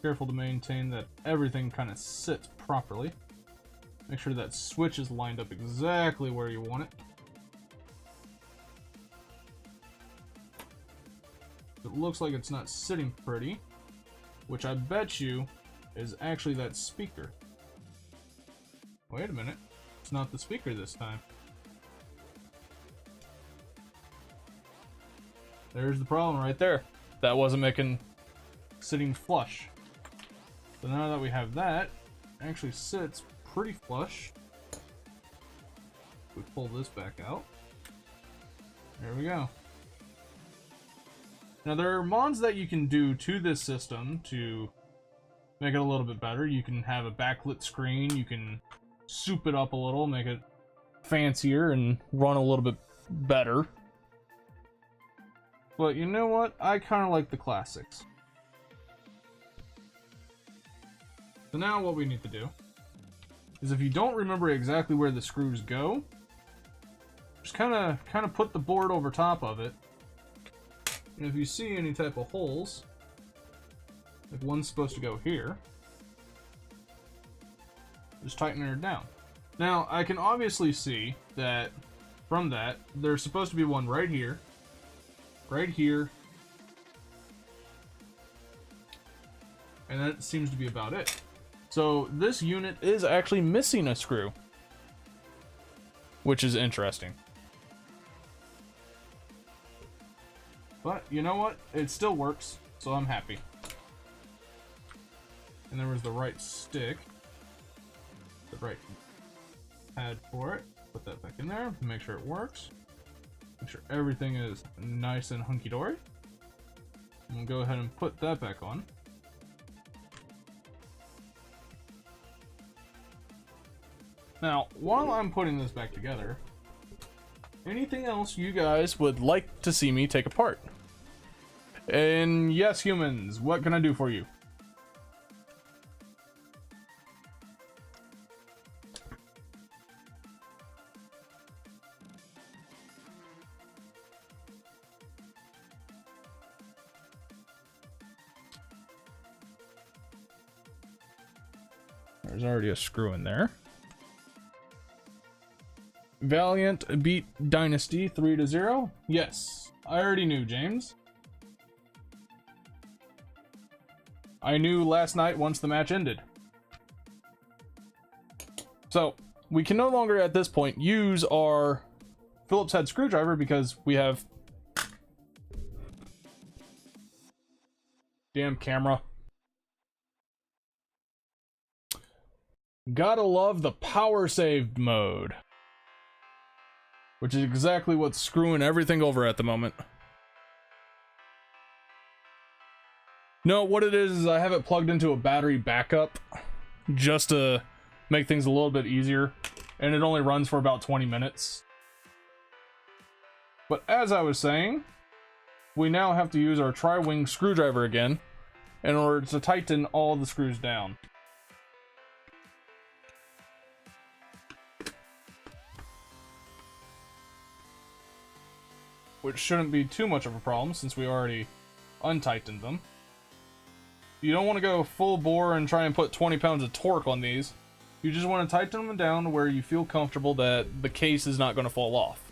Careful to maintain that everything kind of sits properly. Make sure that switch is lined up exactly where you want it. It looks like it's not sitting pretty, which I bet you is actually that speaker. Wait a minute, it's not the speaker this time. There's the problem right there. That wasn't sitting flush. So now that we have that, it actually sits pretty flush. We pull this back out. There we go. Now there are mods that you can do to this system to make it a little bit better. You can have a backlit screen, you can soup it up a little, make it fancier and run a little bit better. But you know what? I kind of like the classics. So now what we need to do is, if you don't remember exactly where the screws go, just kind of put the board over top of it. And if you see any type of holes, like one's supposed to go here, just tighten it down. Now, I can obviously see that from that, there's supposed to be one right here, and that seems to be about it. So this unit is actually missing a screw, which is interesting. But you know what? It still works, so I'm happy. And there was the right stick, the right pad for it. Put that back in there, make sure it works. Make sure everything is nice and hunky-dory. I'm gonna go ahead and put that back on. Now, while I'm putting this back together, anything else you guys would like to see me take apart? And yes, humans, what can I do for you? There's already a screw in there. Valiant beat Dynasty 3-0. Yes, I already knew, James. I knew last night once the match ended. So, we can no longer at this point use our Phillips head screwdriver because we have... Damn camera. Gotta love the power saved mode. Which is exactly what's screwing everything over at the moment. No, what it is I have it plugged into a battery backup just to make things a little bit easier. And it only runs for about 20 minutes. But as I was saying, we now have to use our tri-wing screwdriver again in order to tighten all the screws down. Which shouldn't be too much of a problem since we already untightened them. You don't want to go full bore and try and put 20 pounds of torque on these. You just want to tighten them down to where you feel comfortable that the case is not going to fall off.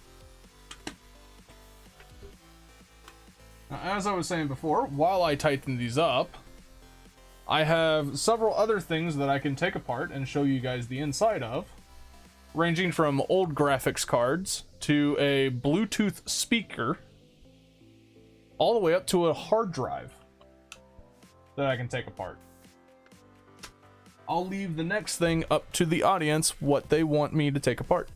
Now, as I was saying before, while I tighten these up, I have several other things that I can take apart and show you guys the inside of, ranging from old graphics cards to a Bluetooth speaker, all the way up to a hard drive that I can take apart. I'll leave the next thing up to the audience what they want me to take apart.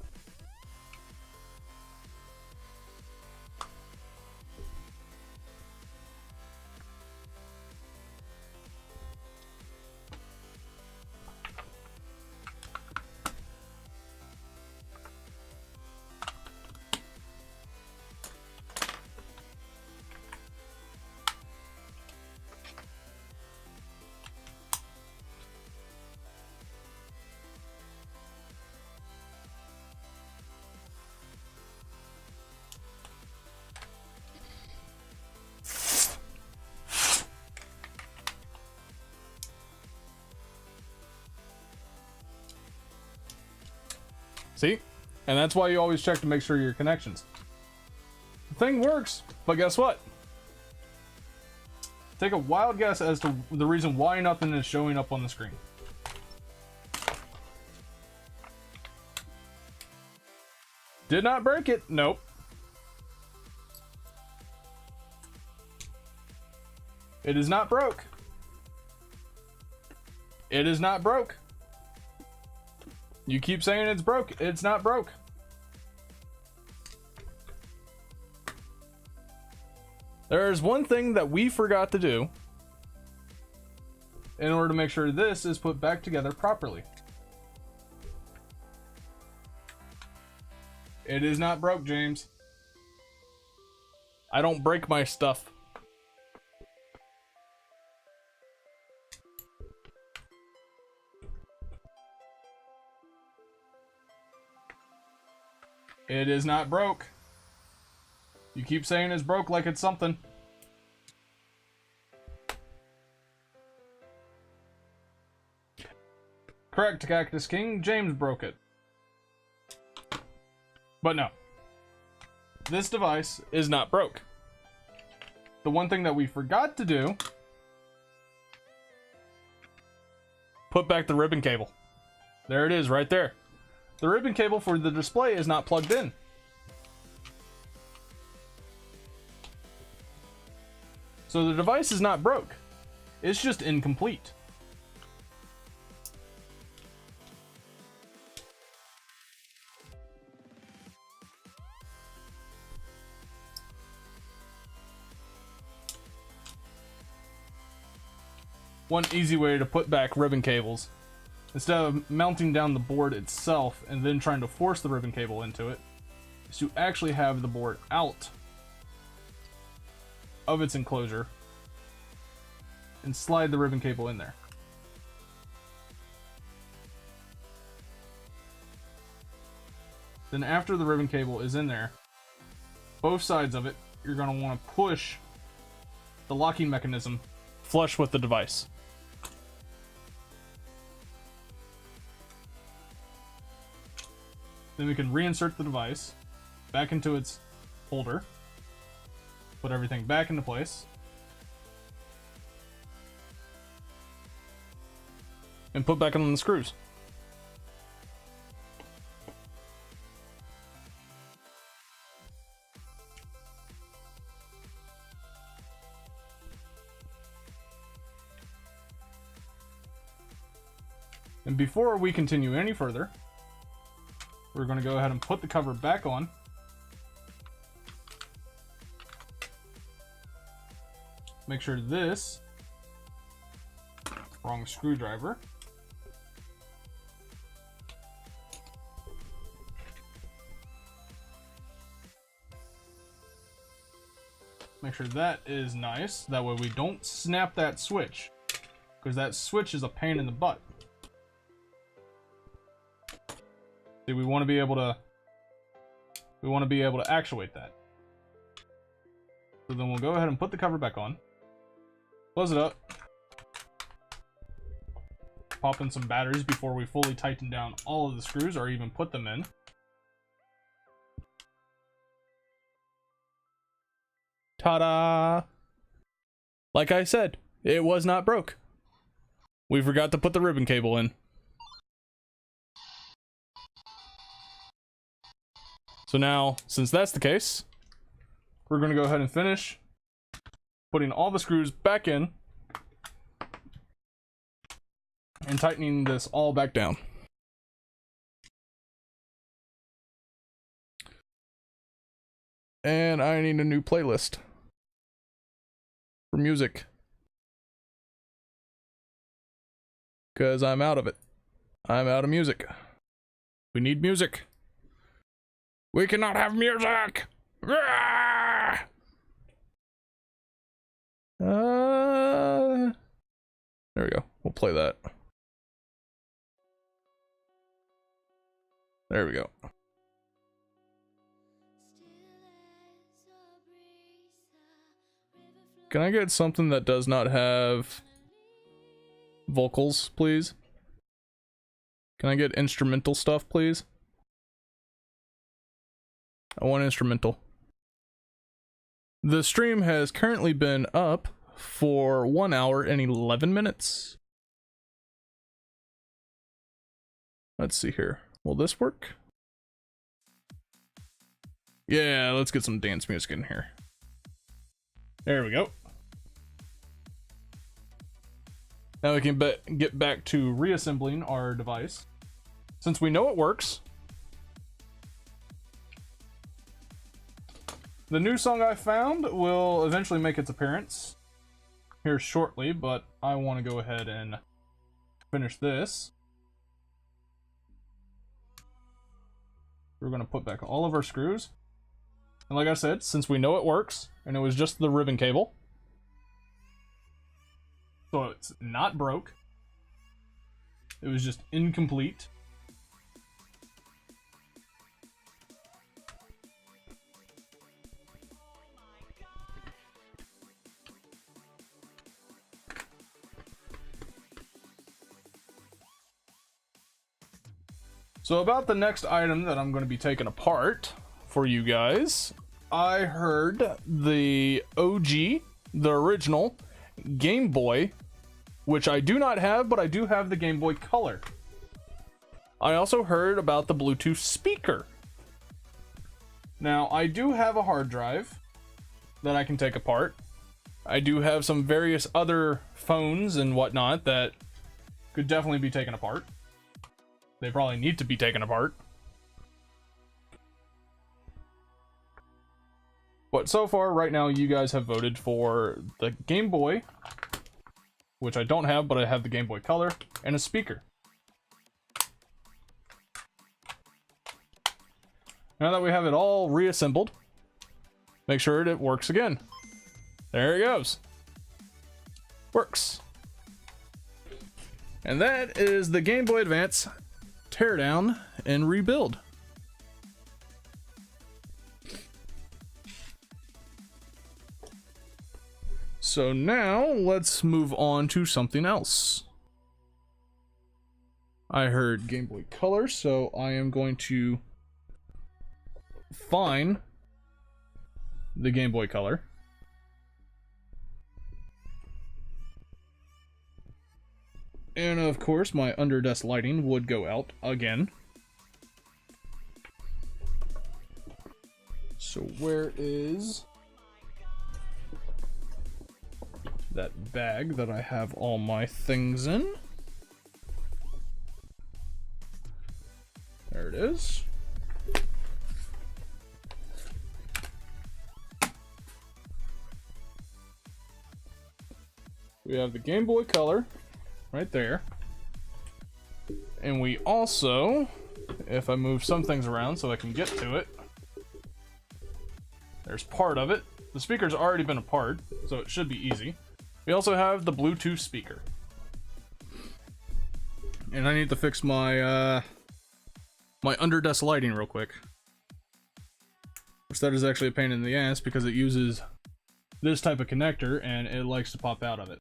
See? And that's why you always check to make sure your connections. The thing works, but guess what? Take a wild guess as to the reason why nothing is showing up on the screen. Did not break it? Nope. It is not broke. It is not broke. You keep saying it's broke. It's not broke. There's one thing that we forgot to do in order to make sure this is put back together properly. It is not broke, James. I don't break my stuff. It is not broke. You keep saying it's broke like it's something. Correct, Cactus King. James broke it. But no. This device is not broke. The one thing that we forgot to do, put back the ribbon cable. There it is, right there. The ribbon cable for the display is not plugged in. So the device is not broke. It's just incomplete. one easy way to put back ribbon cables, instead of mounting down the board itself and then trying to force the ribbon cable into it, is to actually have the board out of its enclosure and slide the ribbon cable in there. Then after the ribbon cable is in there, both sides of it, you're going to want to push the locking mechanism flush with the device. Then we can reinsert the device back into its holder, put everything back into place, and put back on the screws. And before we continue any further, we're going to go ahead and put the cover back on. Make sure this, wrong screwdriver, make sure that is nice. That way we don't snap that switch, because that switch is a pain in the butt. See, we want to be able to actuate that. So then we'll go ahead and put the cover back on. Close it up. Pop in some batteries before we fully tighten down all of the screws or even put them in. Ta-da! Like I said, it was not broke. We forgot to put the ribbon cable in. So now, since that's the case, we're going to go ahead and finish putting all the screws back in and tightening this all back down. And I need a new playlist for music, because I'm out of it. I'm out of music. We need music. We cannot have music! There we go. We'll play that. There we go. Can I get something that does not have vocals, please? Can I get instrumental stuff, please? I want instrumental. The stream has currently been up for 1 hour and 11 minutes. Let's see here. Will this work? Yeah, let's get some dance music in here. There we go. Now we can get back to reassembling our device. Since we know it works, the new song I found will eventually make its appearance here shortly, but I want to go ahead and finish this. We're going to put back all of our screws. And like I said, since we know it works, and it was just the ribbon cable, so it's not broke, it was just incomplete. So about the next item that I'm going to be taking apart for you guys, I heard the OG, the original Game Boy, which I do not have, but I do have the Game Boy Color. I also heard about the Bluetooth speaker. Now, I do have a hard drive that I can take apart. I do have some various other phones and whatnot that could definitely be taken apart. They probably need to be taken apart. But so far, right now, you guys have voted for the Game Boy which I don't have, but I have the Game Boy Color, and a speaker. Now that we have it all reassembled, make sure it works again. There it goes. Works. And that is the Game Boy Advance teardown and rebuild. So now let's move on to something else. I heard Game Boy Color, so I am going to find the Game Boy Color. And of course, my under-desk lighting would go out again. So where is that bag that I have all my things in? There it is. We have the Game Boy Color right there. And we also, if I move some things around so I can get to it, there's part of it. The speaker's already been apart, so it should be easy. We also have the Bluetooth speaker. And I need to fix my my under-desk lighting real quick. Which that is actually a pain in the ass because it uses this type of connector and it likes to pop out of it.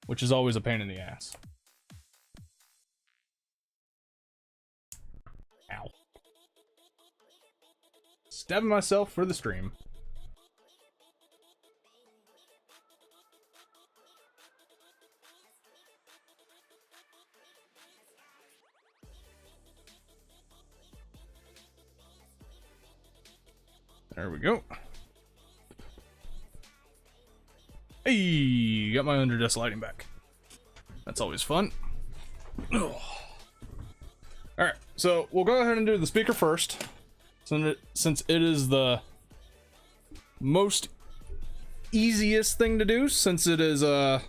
Which is always a pain in the ass. Ow. Stabbing myself for the stream. There we go. Hey, got my under-desk lighting back. That's always fun. Alright, so we'll go ahead and do the speaker first. Since it is the most easiest thing to do, since it is the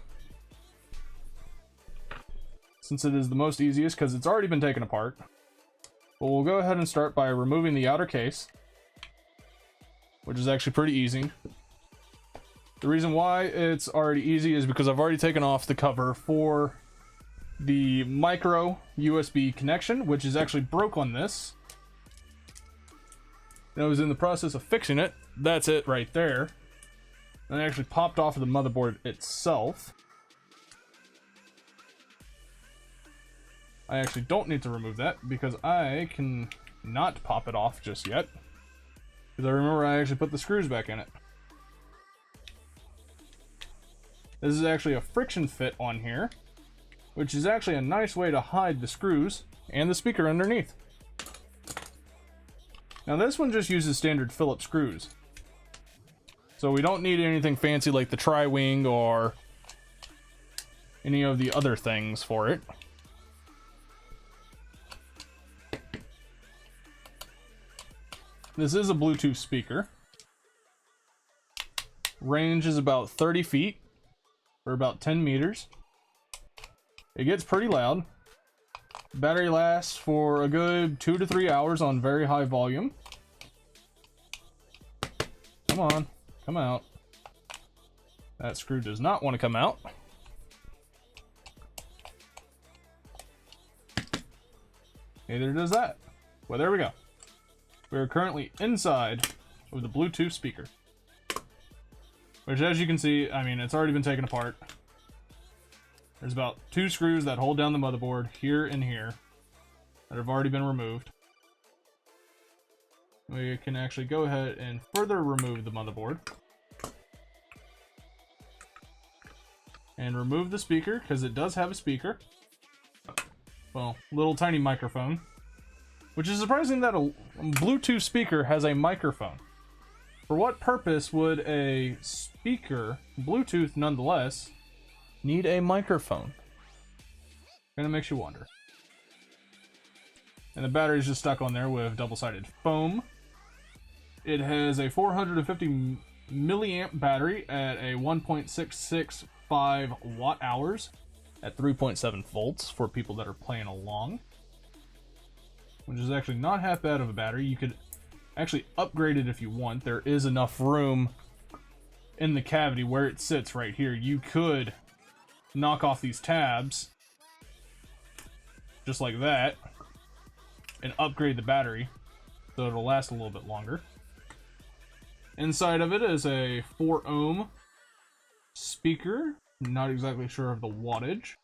most easiest because it's already been taken apart. But we'll go ahead and start by removing the outer case, which is actually pretty easy. The reason why it's already easy is because I've already taken off the cover for the micro USB connection, which is actually broke on this. And I was in the process of fixing it. That's it right there. And it actually popped off of the motherboard itself. I actually don't need to remove that because I can not pop it off just yet. Because I remember I actually put the screws back in it. This is actually a friction fit on here, which is actually a nice way to hide the screws and the speaker underneath. Now this one just uses standard Phillips screws. So we don't need anything fancy like the tri-wing or any of the other things for it. This is a Bluetooth speaker. Range is about 30 feet. For about 10 meters. It gets pretty loud. Battery lasts for a good 2 to 3 hours on very high volume. Come on, come out. That screw does not want to come out. Neither does that. Well, there we go. We are currently inside of the Bluetooth speaker. Which, as you can see, I mean, it's already been taken apart. There's about 2 screws that hold down the motherboard here and here that have already been removed. We can actually go ahead and further remove the motherboard. And remove the speaker, because it does have a speaker. Well, little tiny microphone. Which is surprising that a Bluetooth speaker has a microphone. For what purpose would a speaker, Bluetooth nonetheless, need a microphone? Kinda makes you wonder. And the battery's just stuck on there with double-sided foam. It has a 450 milliamp battery at a 1.66 1.5 watt hours at 3.7 volts for people that are playing along, which is actually not half bad of a battery. You could actually upgrade it if you want. There is enough room in the cavity where it sits right here. You could knock off these tabs just like that and upgrade the battery so it'll last a little bit longer. Inside of it is a 4 ohm speaker. Not exactly sure of the wattage.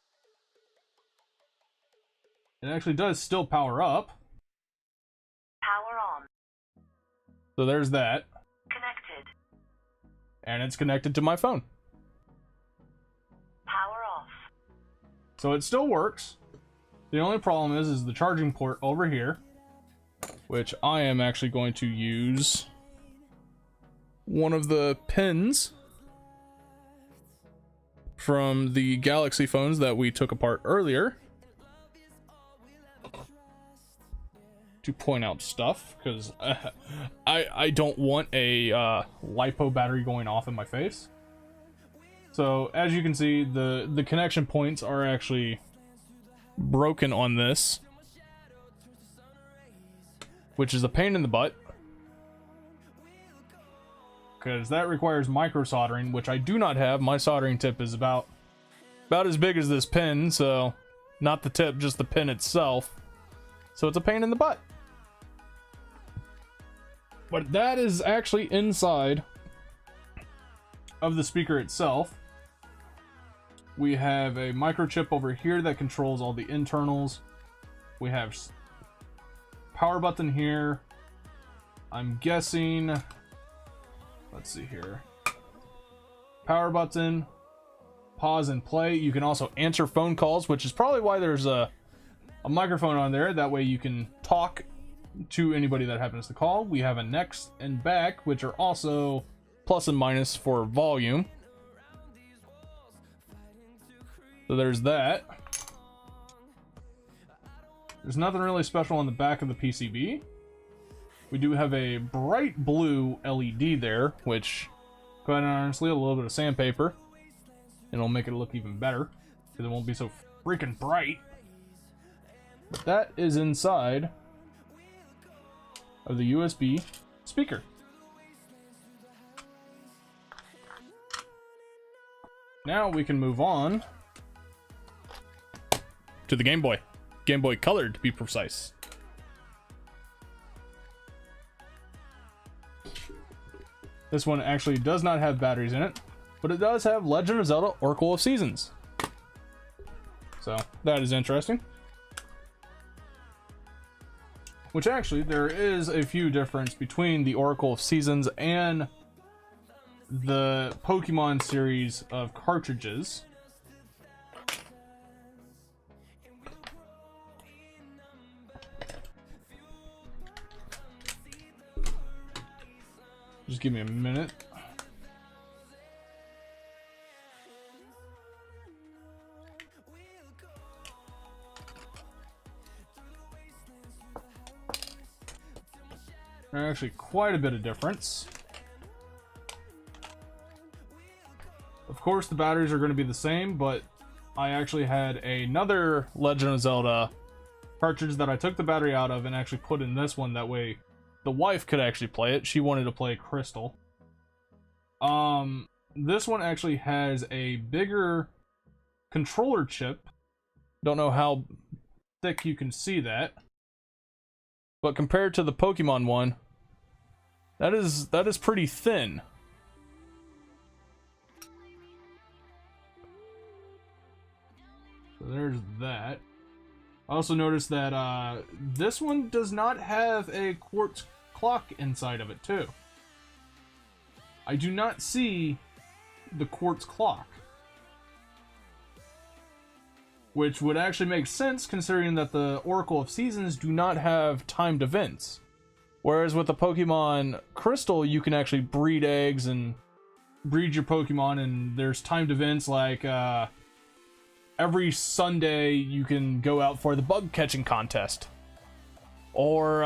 It actually does still power up. Power on. So there's that. Connected. And it's connected to my phone. Power off. So it still works. The only problem is the charging port over here, which I am actually going to use one of the pins from the Galaxy phones that we took apart earlier to point out stuff, because I don't want a LiPo battery going off in my face. So as you can see, the connection points are actually broken on this, which is a pain in the butt, because that requires micro soldering, which I do not have. My soldering tip is about as big as this pin, so not the tip, just the pin itself. So it's a pain in the butt. But that is actually inside of the speaker itself. We have a microchip over here that controls all the internals. We have power button here. I'm guessing, let's see here. Power button, pause and play. You can also answer phone calls, which is probably why there's a microphone on there. That way you can talk to anybody that happens to call. We have a next and back, which are also plus and minus for volume. So there's that. There's nothing really special on the back of the PCB. We do have a bright blue LED there, which, quite honestly, a little bit of sandpaper, and it'll make it look even better, because it won't be so freaking bright. But that is inside of the USB speaker. Now we can move on to the Game Boy. Game Boy Color, to be precise. This one actually does not have batteries in it, but it does have Legend of Zelda Oracle of Seasons. So that is interesting. Which actually, there is a few difference between the Oracle of Seasons and the Pokemon series of cartridges. Just give me a minute. There's actually quite a bit of difference. Of course, the batteries are going to be the same, but I actually had another Legend of Zelda cartridge that I took the battery out of and actually put in this one. That way the wife could actually play it. She wanted to play Crystal. This one actually has a bigger controller chip. Don't know how thick you can see that, but compared to the Pokemon one, that is pretty thin. So there's that. I also noticed that this one does not have a quartz clock inside of it too. I do not see the quartz clock, which would actually make sense considering that the Oracle of Seasons do not have timed events. Whereas with the Pokemon Crystal, you can actually breed eggs and breed your Pokemon, and there's timed events like every Sunday you can go out for the bug catching contest. Or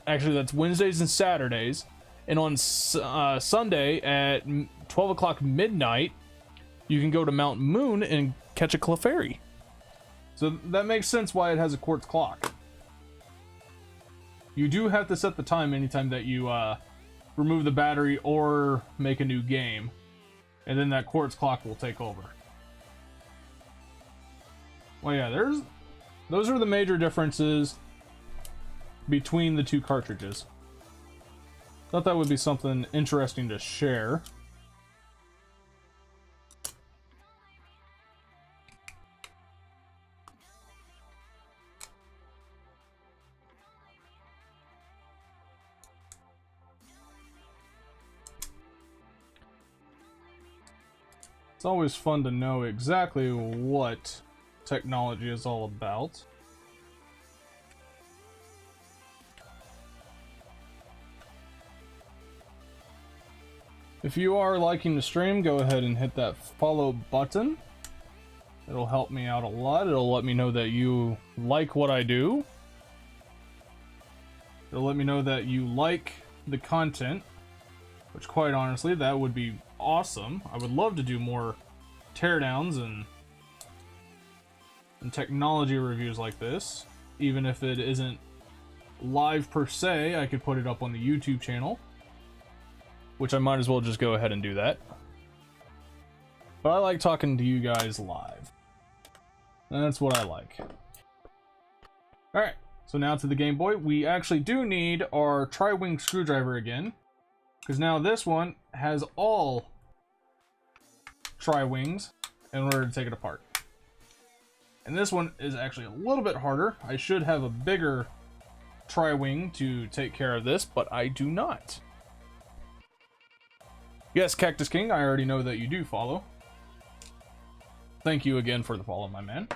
actually that's Wednesdays and Saturdays. And on Sunday at 12 o'clock midnight, you can go to Mount Moon and catch a Clefairy. So that makes sense why it has a quartz clock. You do have to set the time anytime that you remove the battery or make a new game, and then that quartz clock will take over. Well, yeah, those are the major differences between the two cartridges. Thought that would be something interesting to share. It's always fun to know exactly what technology is all about. If you are liking the stream, go ahead and hit that follow button. It'll help me out a lot. It'll let me know that you like what I do. It'll let me know that you like the content, which quite honestly, that would be awesome. I would love to do more teardowns and technology reviews like this. Even if it isn't live per se, I could put it up on the YouTube channel, which I might as well just go ahead and do that. But I like talking to you guys live. And that's what I like. Alright, so now to the Game Boy. We actually do need our tri-wing screwdriver again, because now this one has all tri-wings in order to take it apart. And this one is actually a little bit harder. I should have a bigger tri-wing to take care of this, but I do not. Yes, Cactus King, I already know that you do follow. Thank you again for the follow, my man.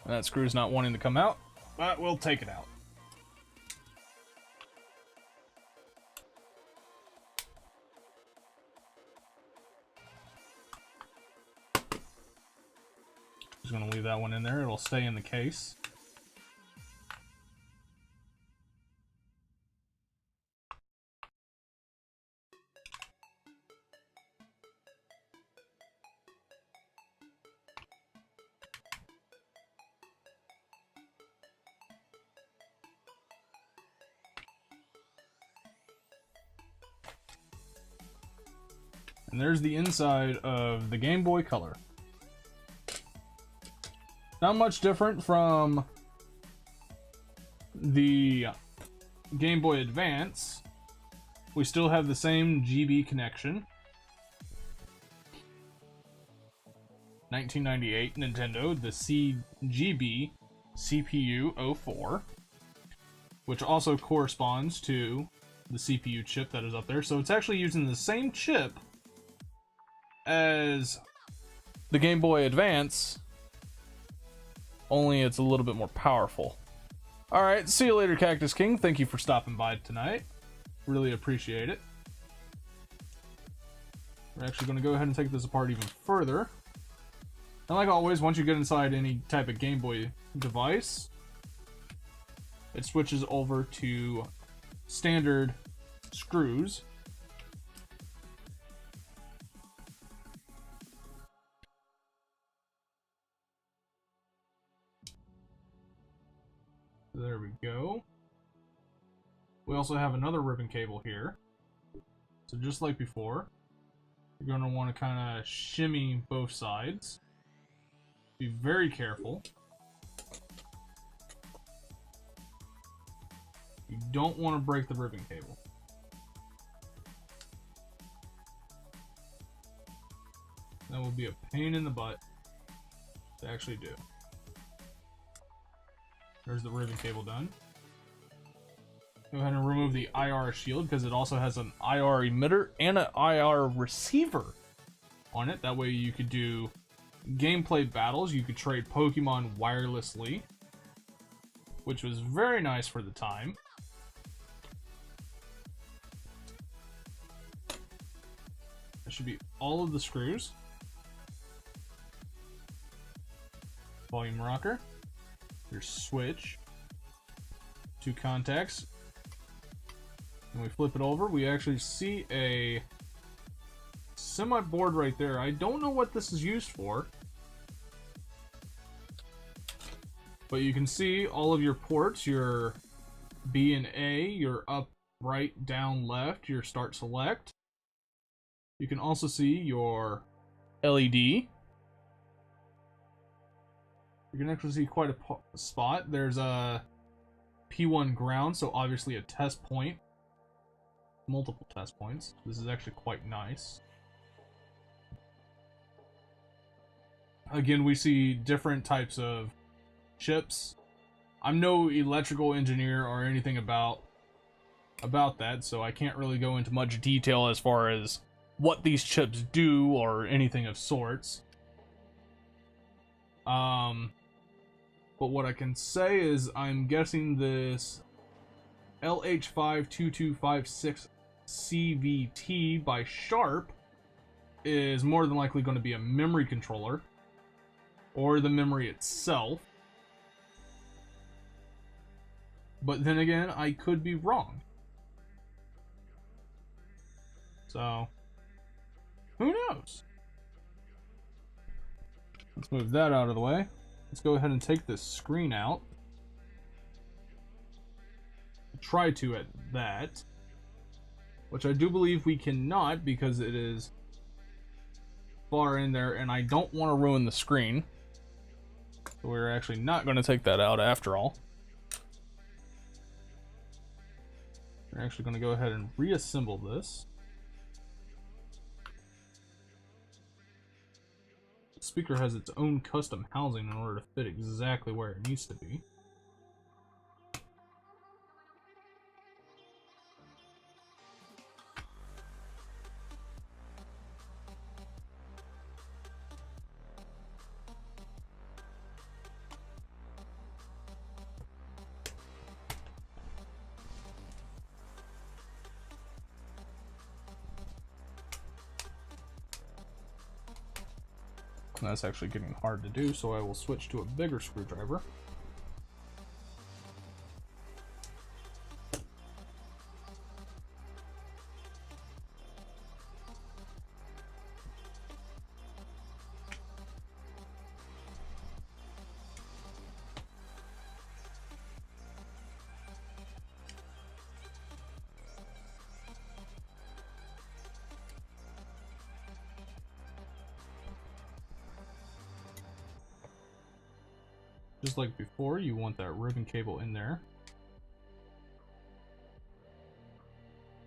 That screw's not wanting to come out, but we'll take it out. Just gonna leave that one in there. It'll stay in the case. And there's the inside of the Game Boy Color. Not much different from the Game Boy Advance. We still have the same GB connection. 1998 Nintendo, the CGB CPU 04, which also corresponds to the CPU chip that is up there. So it's actually using the same chip as the Game Boy Advance, only it's a little bit more powerful. Alright, see you later, Cactus King. Thank you for stopping by tonight. Really appreciate it. We're actually going to go ahead and take this apart even further. And like always, once you get inside any type of Game Boy device, it switches over to standard screws. There we go. We also have another ribbon cable here. So just like before, you're going to want to kind of shimmy both sides. Be very careful. You don't want to break the ribbon cable. That will be a pain in the butt to actually do. There's the ribbon cable done. Go ahead and remove the IR shield because it also has an IR emitter and an IR receiver on it. That way you could do gameplay battles. You could trade Pokemon wirelessly, which was very nice for the time. That should be all of the screws. Volume rocker. Your switch. two contacts. When we flip it over, we actually see a semi-board right there. I don't know what this is used for, but you can see all of your ports, your B and A, your up, right, down, left, your start select. You can also see your LED. You can actually see quite a spot. There's a P1 ground, so obviously a test point. Multiple test points. This is actually quite nice. Again, we see different types of chips. I'm no electrical engineer or anything about that, so I can't really go into much detail as far as what these chips do or anything of sorts. But what I can say is I'm guessing this LH52256 CVT by Sharp is more than likely going to be a memory controller or the memory itself. But then again, I could be wrong. So, who knows? Let's move that out of the way. Let's go ahead and take this screen out. Try to at that. Which I do believe we cannot because it is far in there and I don't want to ruin the screen. So we're actually not going to take that out after all. We're actually going to go ahead and reassemble this. The speaker has its own custom housing in order to fit exactly where it needs to be. And that's actually getting hard to do, so I will switch to a bigger screwdriver. Just like before, you want that ribbon cable in there.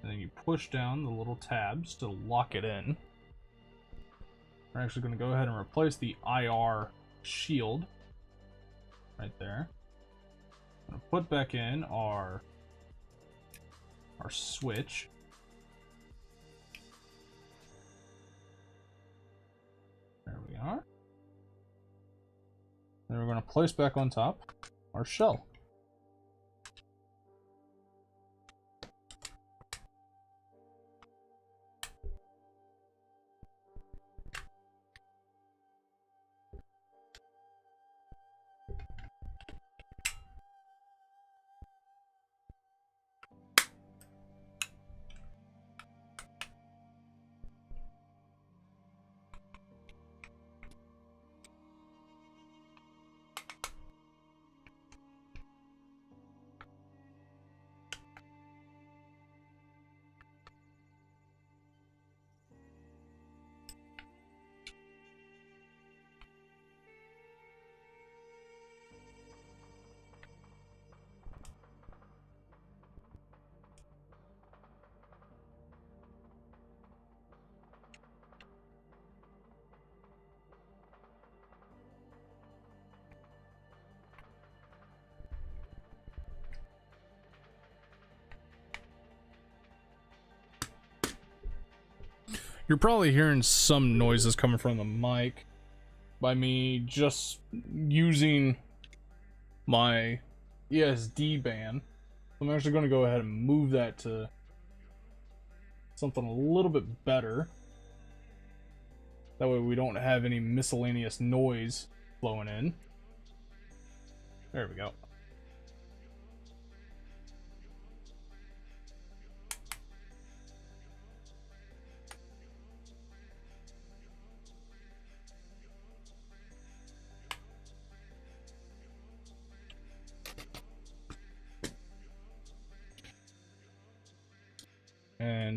And then you push down the little tabs to lock it in. We're actually going to go ahead and replace the IR shield right there. I'm going to put back in our switch. There we are. Then we're going to place back on top our shell. You're probably hearing some noises coming from the mic by me just using my ESD band. I'm actually going to go ahead and move that to something a little bit better. That way we don't have any miscellaneous noise flowing in. There we go.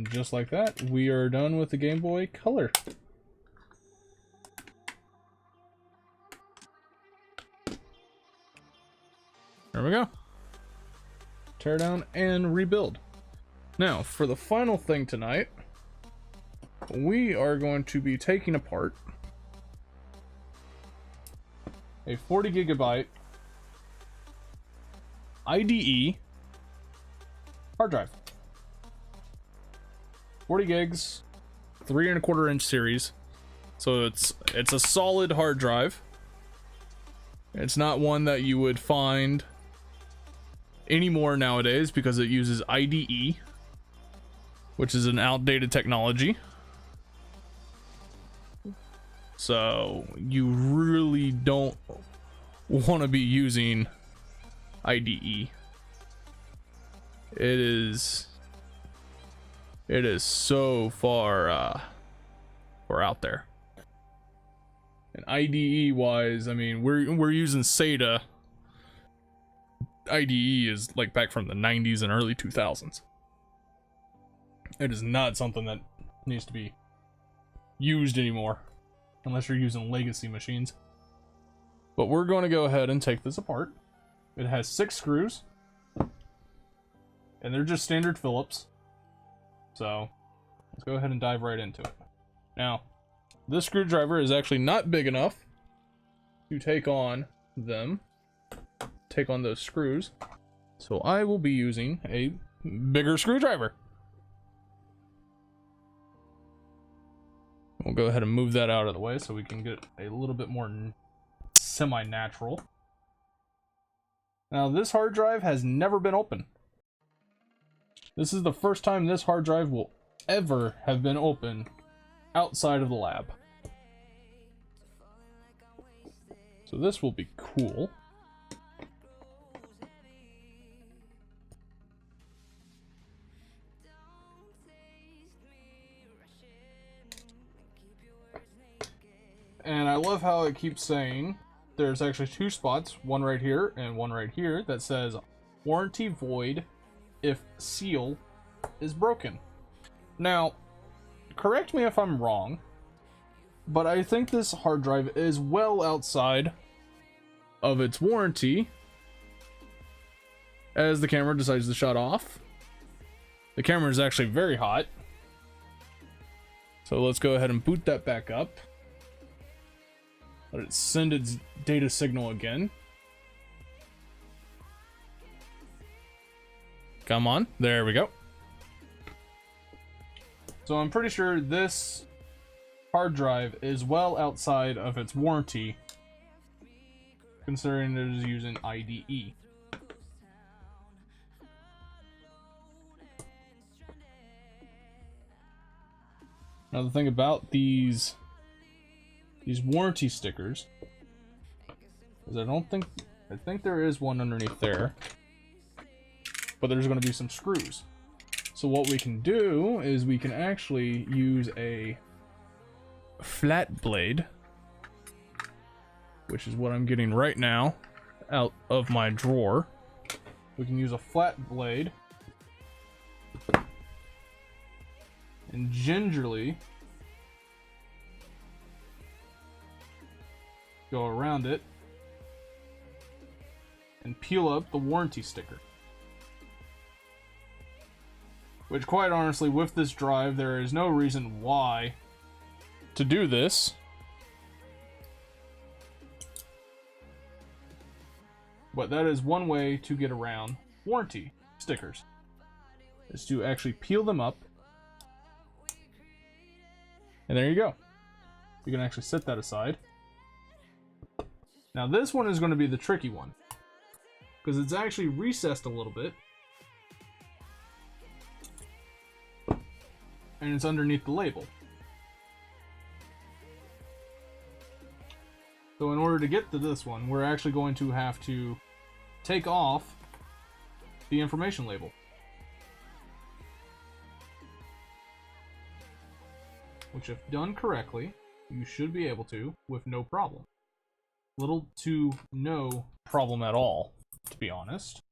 And just like that, we are done with the Game Boy Color. There we go. Tear down and rebuild. Now, for the final thing tonight, we are going to be taking apart a 40 gigabyte IDE hard drive. 40 gigs, 3¼ inch series. So it's a solid hard drive. It's not one that you would find anymore nowadays because it uses IDE, which is an outdated technology. So you really don't want to be using IDE. It is so far out there. And IDE wise, I mean, we're using SATA. IDE is like back from the 90s and early 2000s. It is not something that needs to be used anymore, unless you're using legacy machines. But we're going to go ahead and take this apart. It has 6 screws, and they're just standard Phillips. So let's go ahead and dive right into it. Now, this screwdriver is actually not big enough to take on those screws. So I will be using a bigger screwdriver. We'll go ahead and move that out of the way so we can get a little bit more semi-natural. Now, this hard drive has never been open. This is the first time this hard drive will ever have been open outside of the lab. So this will be cool. And I love how it keeps saying there's actually 2 spots, one right here and one right here, that says warranty void if seal is broken. Now, correct me if I'm wrong, but I think this hard drive is well outside of its warranty as the camera decides to shut off. The camera is actually very hot. So let's go ahead and boot that back up. Let it send its data signal again. Come on, there we go. So I'm pretty sure this hard drive is well outside of its warranty, considering it is using IDE. Now the thing about these warranty stickers is I think there is one underneath there, but there's going to be some screws. So what we can do is we can actually use a flat blade, which is what I'm getting right now out of my drawer. We can use a flat blade and gingerly go around it and peel up the warranty sticker. Which, quite honestly, with this drive, there is no reason why to do this. But that is one way to get around warranty stickers, is to actually peel them up. And there you go. You can actually set that aside. Now this one is going to be the tricky one, because it's actually recessed a little bit, and it's underneath the label. So in order to get to this one, we're actually going to have to take off the information label, which, if done correctly, you should be able to with no problem. Little to no problem at all, to be honest.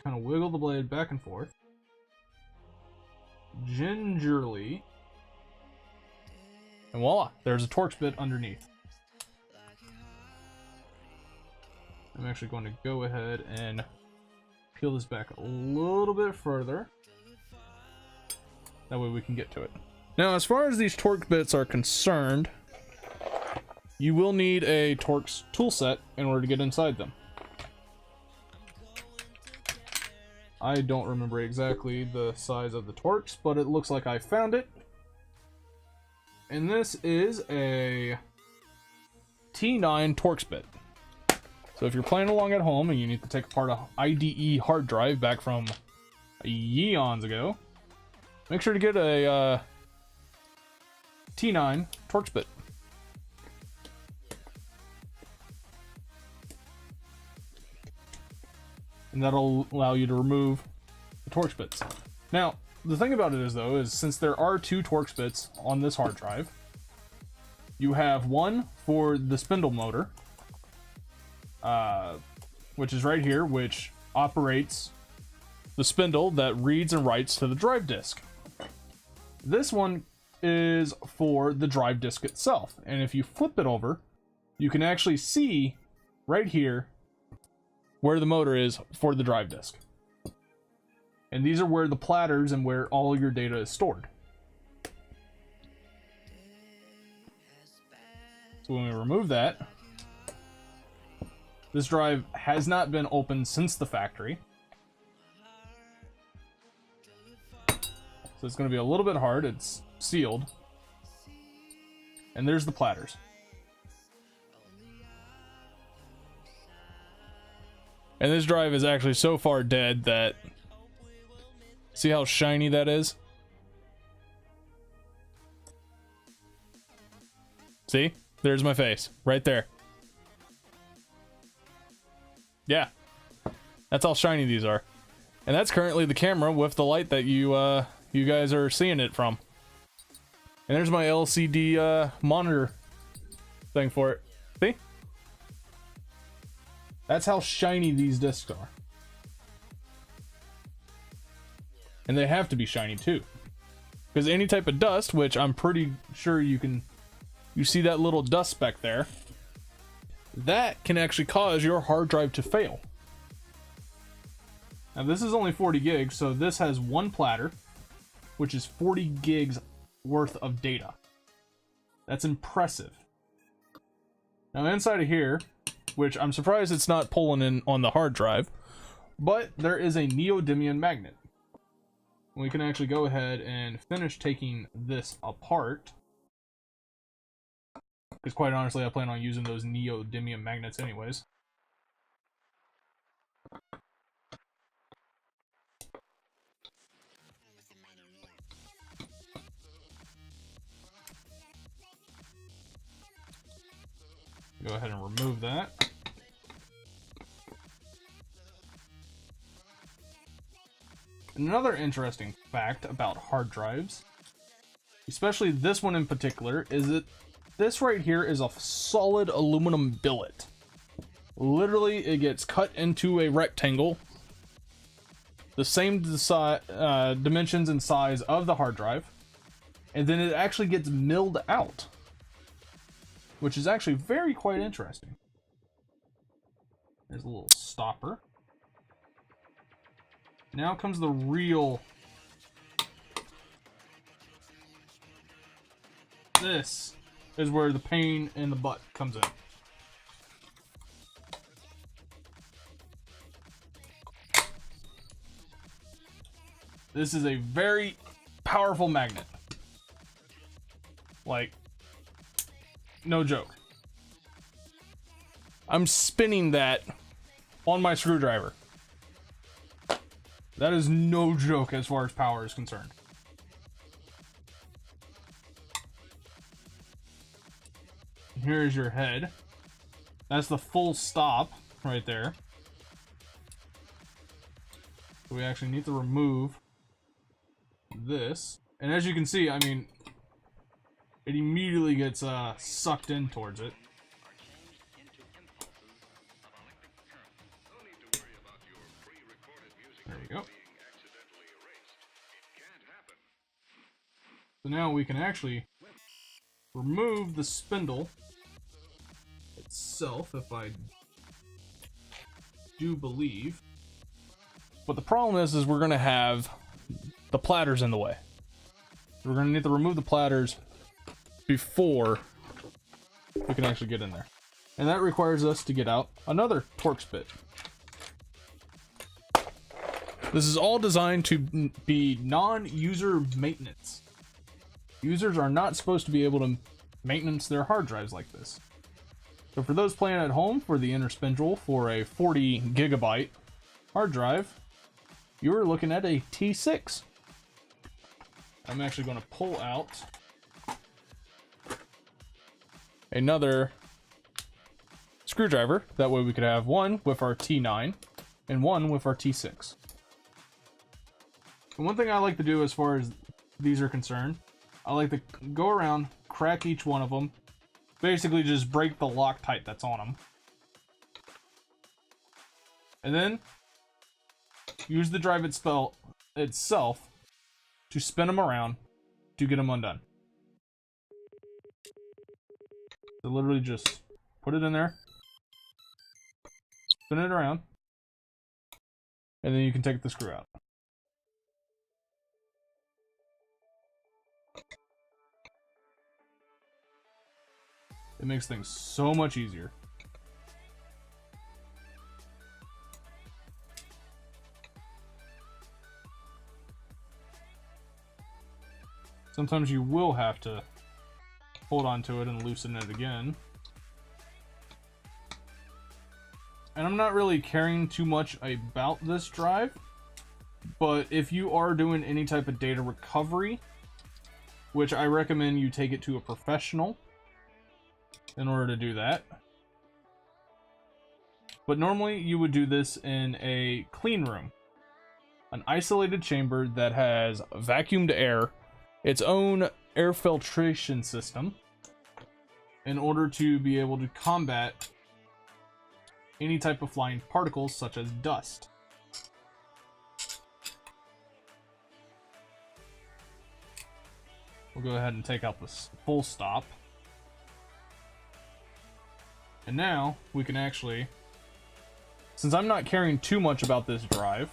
just kind of wiggle the blade back and forth. Gingerly. And voila, there's a Torx bit underneath. I'm actually going to go ahead and peel this back a little bit further. That way we can get to it. Now, as far as these Torx bits are concerned, you will need a Torx toolset in order to get inside them. I don't remember exactly the size of the Torx, but it looks like I found it. And this is a T9 Torx bit. So if you're playing along at home and you need to take apart a IDE hard drive back from yeons ago, make sure to get a T9 Torx bit. And that'll allow you to remove the Torx bits. Now, the thing about it is, though, is since there are 2 Torx bits on this hard drive, you have one for the spindle motor, which is right here, which operates the spindle that reads and writes to the drive disk. This one is for the drive disk itself, and if you flip it over, you can actually see right here where the motor is for the drive disk. And these are where the platters and where all your data is stored. So when we remove that, this drive has not been opened since the factory. So it's going to be a little bit hard. It's sealed. And there's the platters. And this drive is actually so far dead that... See how shiny that is? See? There's my face. Right there. Yeah. That's how shiny these are. And that's currently the camera with the light that you guys are seeing it from. And there's my LCD monitor thing for it. See? That's how shiny these discs are. And they have to be shiny too. Because any type of dust, which I'm pretty sure you see that little dust speck there, that can actually cause your hard drive to fail. Now this is only 40 gigs, so this has one platter, which is 40 gigs worth of data. That's impressive. Now inside of here, which I'm surprised it's not pulling in on the hard drive, but there is a neodymium magnet. We can actually go ahead and finish taking this apart. Because quite honestly, I plan on using those neodymium magnets anyways. Go ahead and remove that. Another interesting fact about hard drives, especially this one in particular, is that this right here is a solid aluminum billet. Literally, it gets cut into a rectangle, the same dimensions and size of the hard drive, and then it actually gets milled out, which is actually quite interesting. There's a little stopper. Now comes the real... This is where the pain in the butt comes in. This is a very powerful magnet. Like, no joke. I'm spinning that on my screwdriver. That is no joke as far as power is concerned. Here's your head. That's the full stop right there. So we actually need to remove this. And as you can see, I mean, it immediately gets sucked in towards it. So now we can actually remove the spindle itself, if I do believe. But the problem is we're going to have the platters in the way. We're going to need to remove the platters before we can actually get in there. And that requires us to get out another Torx bit. This is all designed to be non-user maintenance. Users are not supposed to be able to maintenance their hard drives like this. So for those playing at home for the inner spindle for a 40 gigabyte hard drive, you're looking at a T6. I'm actually going to pull out another screwdriver. That way we could have one with our T9 and one with our T6. And one thing I like to do as far as these are concerned, I like to go around, crack each one of them, basically just break the Loctite that's on them. And then use the drive itself to spin them around to get them undone. So literally just put it in there, spin it around, and then you can take the screw out. It makes things so much easier. Sometimes you will have to hold on to it and loosen it again. And I'm not really caring too much about this drive, but if you are doing any type of data recovery, which I recommend you take it to a professional in order to do that. But normally you would do this in a clean room, an isolated chamber that has vacuumed air, its own air filtration system, in order to be able to combat any type of flying particles such as dust. We'll go ahead and take out this full stop. And now we can actually, since I'm not caring too much about this drive,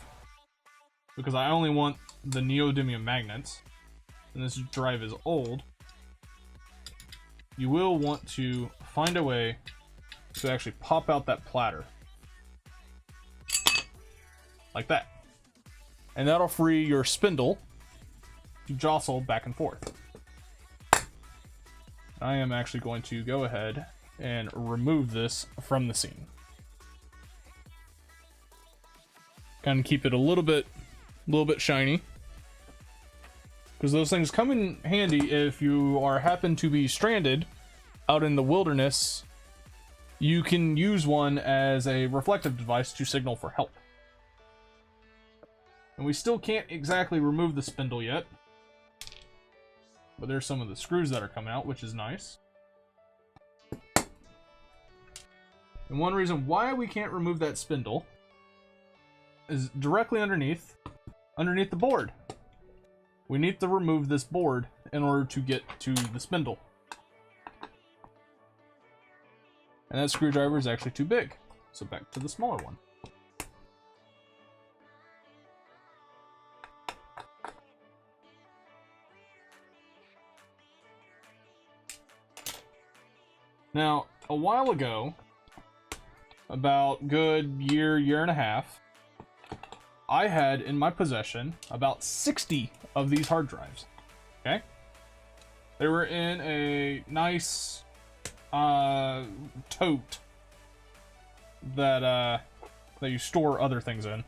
because I only want the neodymium magnets, and this drive is old, you will want to find a way to actually pop out that platter. Like that. And that'll free your spindle to jostle back and forth. I am actually going to go ahead and remove this from the scene. Kind of keep it a little bit shiny, because those things come in handy if you happen to be stranded out in the wilderness. You can use one as a reflective device to signal for help. And we still can't exactly remove the spindle yet, but there's some of the screws that are coming out, which is nice. And one reason why we can't remove that spindle is directly underneath the board. We need to remove this board in order to get to the spindle. And that screwdriver is actually too big. So back to the smaller one. Now, a while ago, about good year and a half, I had in my possession about 60 of these hard drives. Okay? They were in a nice tote that you store other things in,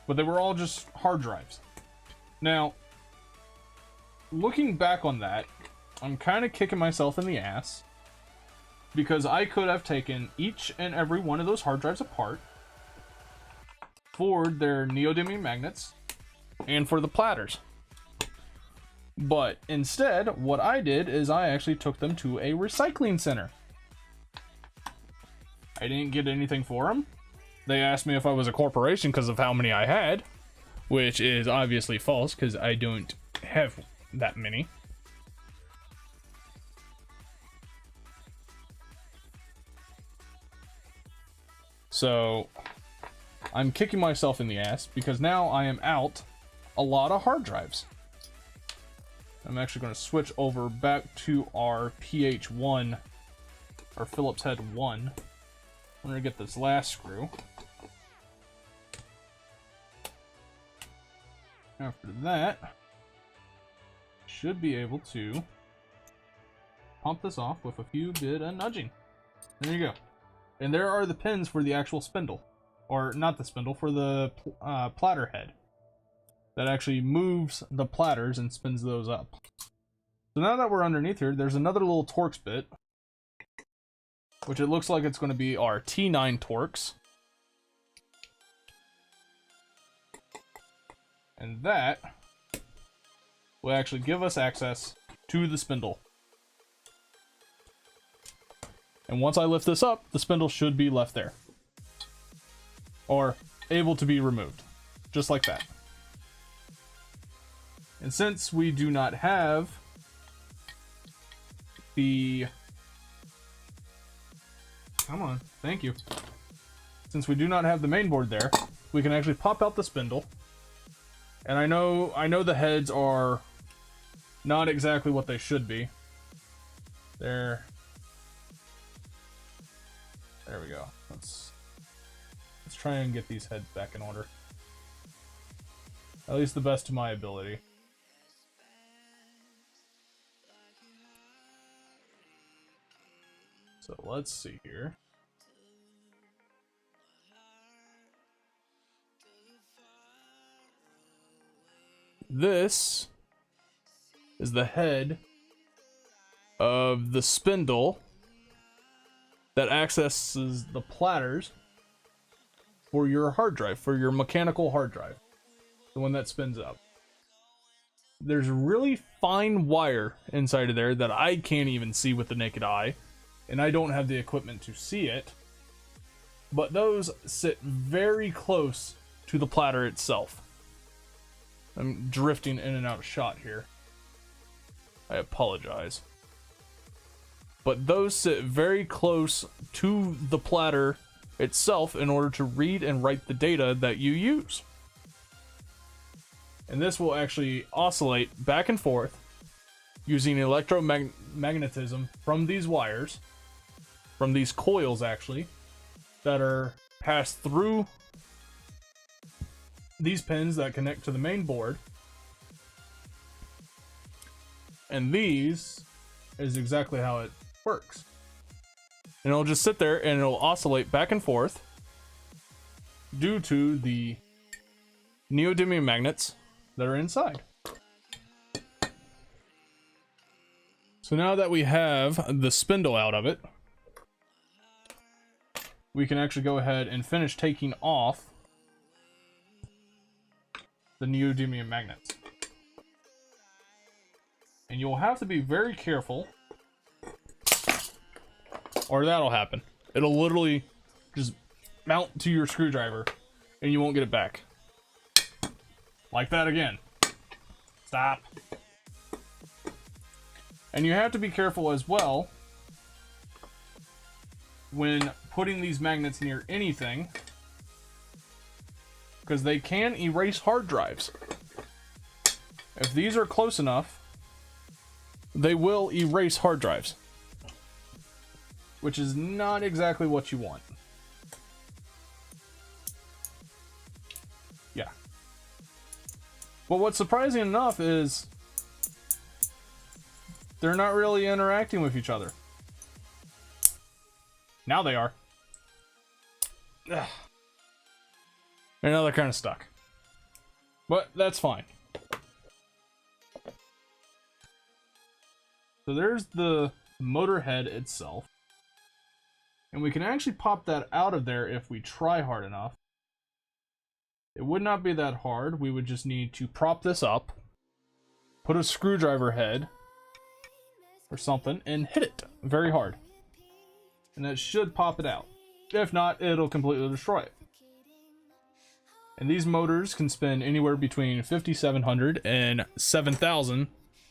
but they were all just hard drives. Now, looking back on that, I'm kind of kicking myself in the ass, because I could have taken each and every one of those hard drives apart for their neodymium magnets and for the platters. But instead, what I did is I actually took them to a recycling center. I didn't get anything for them. They asked me if I was a corporation because of how many I had, which is obviously false because I don't have that many. So I'm kicking myself in the ass because now I am out a lot of hard drives. I'm actually going to switch over back to our PH1, or Phillips head 1. I'm going to get this last screw. After that, should be able to pump this off with a few bit of nudging. There you go. And there are the pins for the actual spindle. Or not the spindle, for the platter head. That actually moves the platters and spins those up. So now that we're underneath here, there's another little Torx bit. Which it looks like it's going to be our T9 Torx. And that will actually give us access to the spindle. And once I lift this up, the spindle should be left there. Or able to be removed. Just like that. And since we do not have the... Come on, thank you. Since we do not have the main board there, we can actually pop out the spindle. And I know the heads are not exactly what they should be. There we go. Let's try and get these heads back in order. At least the best to my ability. So let's see here. This is the head of the spindle that accesses the platters for your hard drive, for your mechanical hard drive, the one that spins up. There's really fine wire inside of there that I can't even see with the naked eye, and I don't have the equipment to see it, but those sit very close to the platter itself. I'm drifting in and out of shot here. I apologize. But those sit very close to the platter itself in order to read and write the data that you use. And this will actually oscillate back and forth using electromagnetism from these wires, from these coils actually, that are passed through these pins that connect to the main board. And these is exactly how it works. And it'll just sit there and it'll oscillate back and forth due to the neodymium magnets that are inside. So now that we have the spindle out of it, we can actually go ahead and finish taking off the neodymium magnets. And you'll have to be very careful, or that'll happen. It'll literally just mount to your screwdriver and you won't get it back. Like that again. Stop. And you have to be careful as well when putting these magnets near anything, because they can erase hard drives. If these are close enough, they will erase hard drives, which is not exactly what you want. Yeah. But what's surprising enough is they're not really interacting with each other. Now they are. Ugh. And now they're kind of stuck. But that's fine. So there's the motor head itself. And we can actually pop that out of there if we try hard enough. It would not be that hard. We would just need to prop this up, put a screwdriver head or something, and hit it very hard. And that should pop it out. If not, it'll completely destroy it. And these motors can spin anywhere between 5,700 and 7,000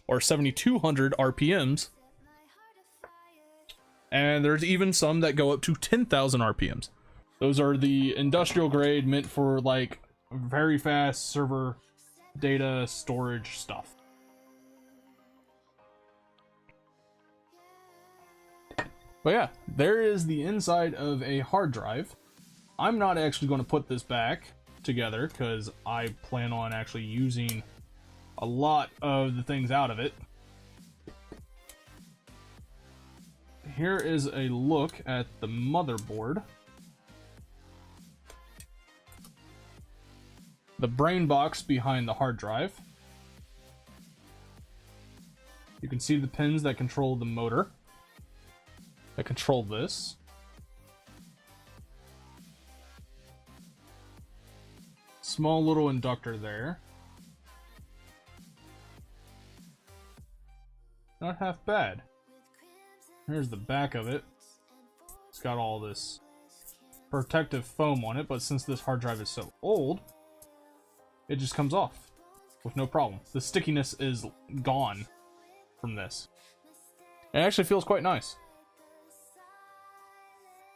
or 7,200 RPMs. And there's even some that go up to 10,000 RPMs. Those are the industrial grade, meant for like very fast server data storage stuff. But yeah, there is the inside of a hard drive. I'm not actually going to put this back together because I plan on actually using a lot of the things out of it. Here is a look at the motherboard. The brain box behind the hard drive. You can see the pins that control the motor, that control this. Small little inductor there. Not half bad. Here's the back of it. It's got all this protective foam on it, but since this hard drive is so old, it just comes off with no problem. The stickiness is gone from this. It actually feels quite nice.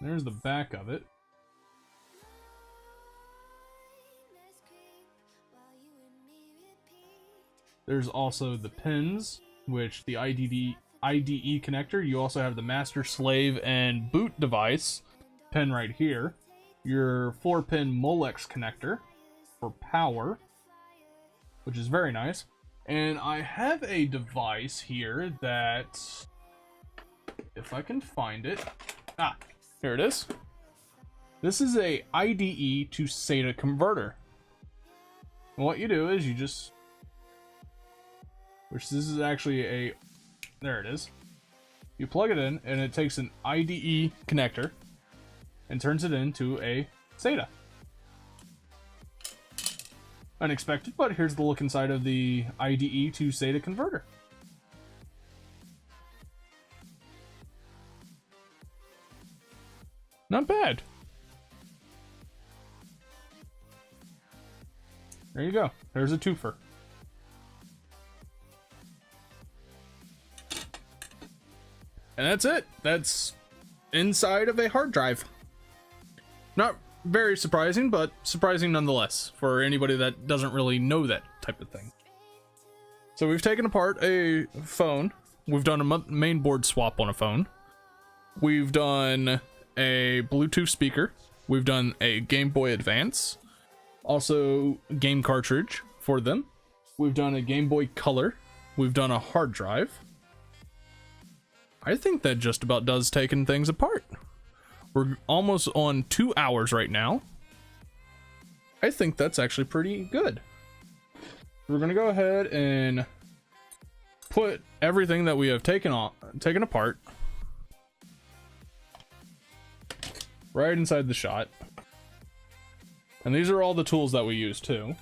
There's the back of it. There's also the pins, which the IDE connector. You also have the master, slave, and boot device pin right here. Your 4-pin Molex connector for power, which is very nice. And I have a device here that, if I can find it, here it is. This is a IDE to SATA converter. And what you do is you just, which this is actually a, there it is. You plug it in and it takes an IDE connector and turns it into a SATA. Unexpected, but here's the look inside of the IDE to SATA converter. Not bad. There you go. There's a twofer. And that's it. That's inside of a hard drive. Not very surprising, but surprising nonetheless for anybody that doesn't really know that type of thing. So we've taken apart a phone. We've done a mainboard swap on a phone. We've done a Bluetooth speaker. We've done a Game Boy Advance. Also, game cartridge for them. We've done a Game Boy Color. We've done a hard drive. I think that just about does taking things apart. We're almost on 2 hours right now. I think that's actually pretty good. We're gonna go ahead and put everything that we have taken apart right inside the shot. And these are all the tools that we use too.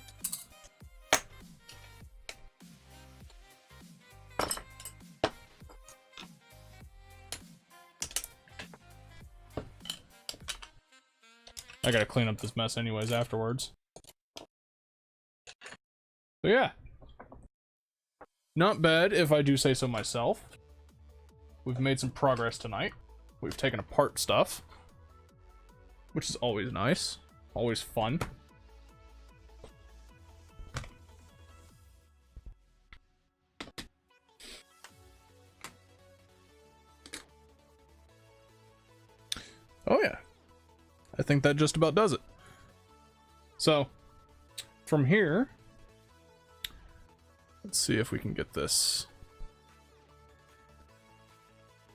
I gotta clean up this mess anyways afterwards. So yeah. Not bad if I do say so myself. We've made some progress tonight. We've taken apart stuff, which is always nice. Always fun. Oh yeah. I think that just about does it. So, from here, let's see if we can get this.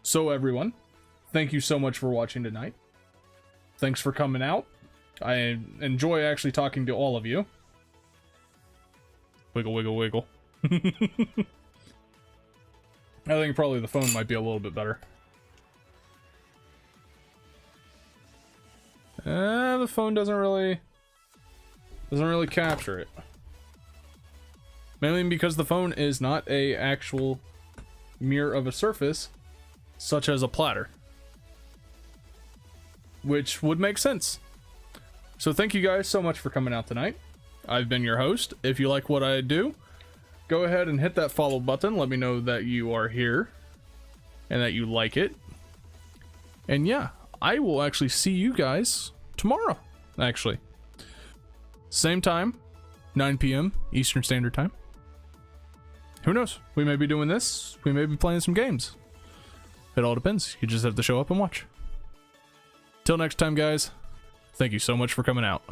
So everyone, thank you so much for watching tonight. Thanks for coming out. I enjoy actually talking to all of you. Wiggle, wiggle, wiggle. I think probably the phone might be a little bit better. The phone doesn't really capture it. Mainly because the phone is not a actual mirror of a surface, such as a platter. Which would make sense. So thank you guys so much for coming out tonight. I've been your host. If you like what I do, go ahead and hit that follow button. Let me know that you are here and that you like it. And yeah, I will actually see you guys tomorrow, actually. Same time, 9 p.m. Eastern Standard Time. Who knows? We may be doing this. We may be playing some games. It all depends. You just have to show up and watch. Till next time, guys. Thank you so much for coming out.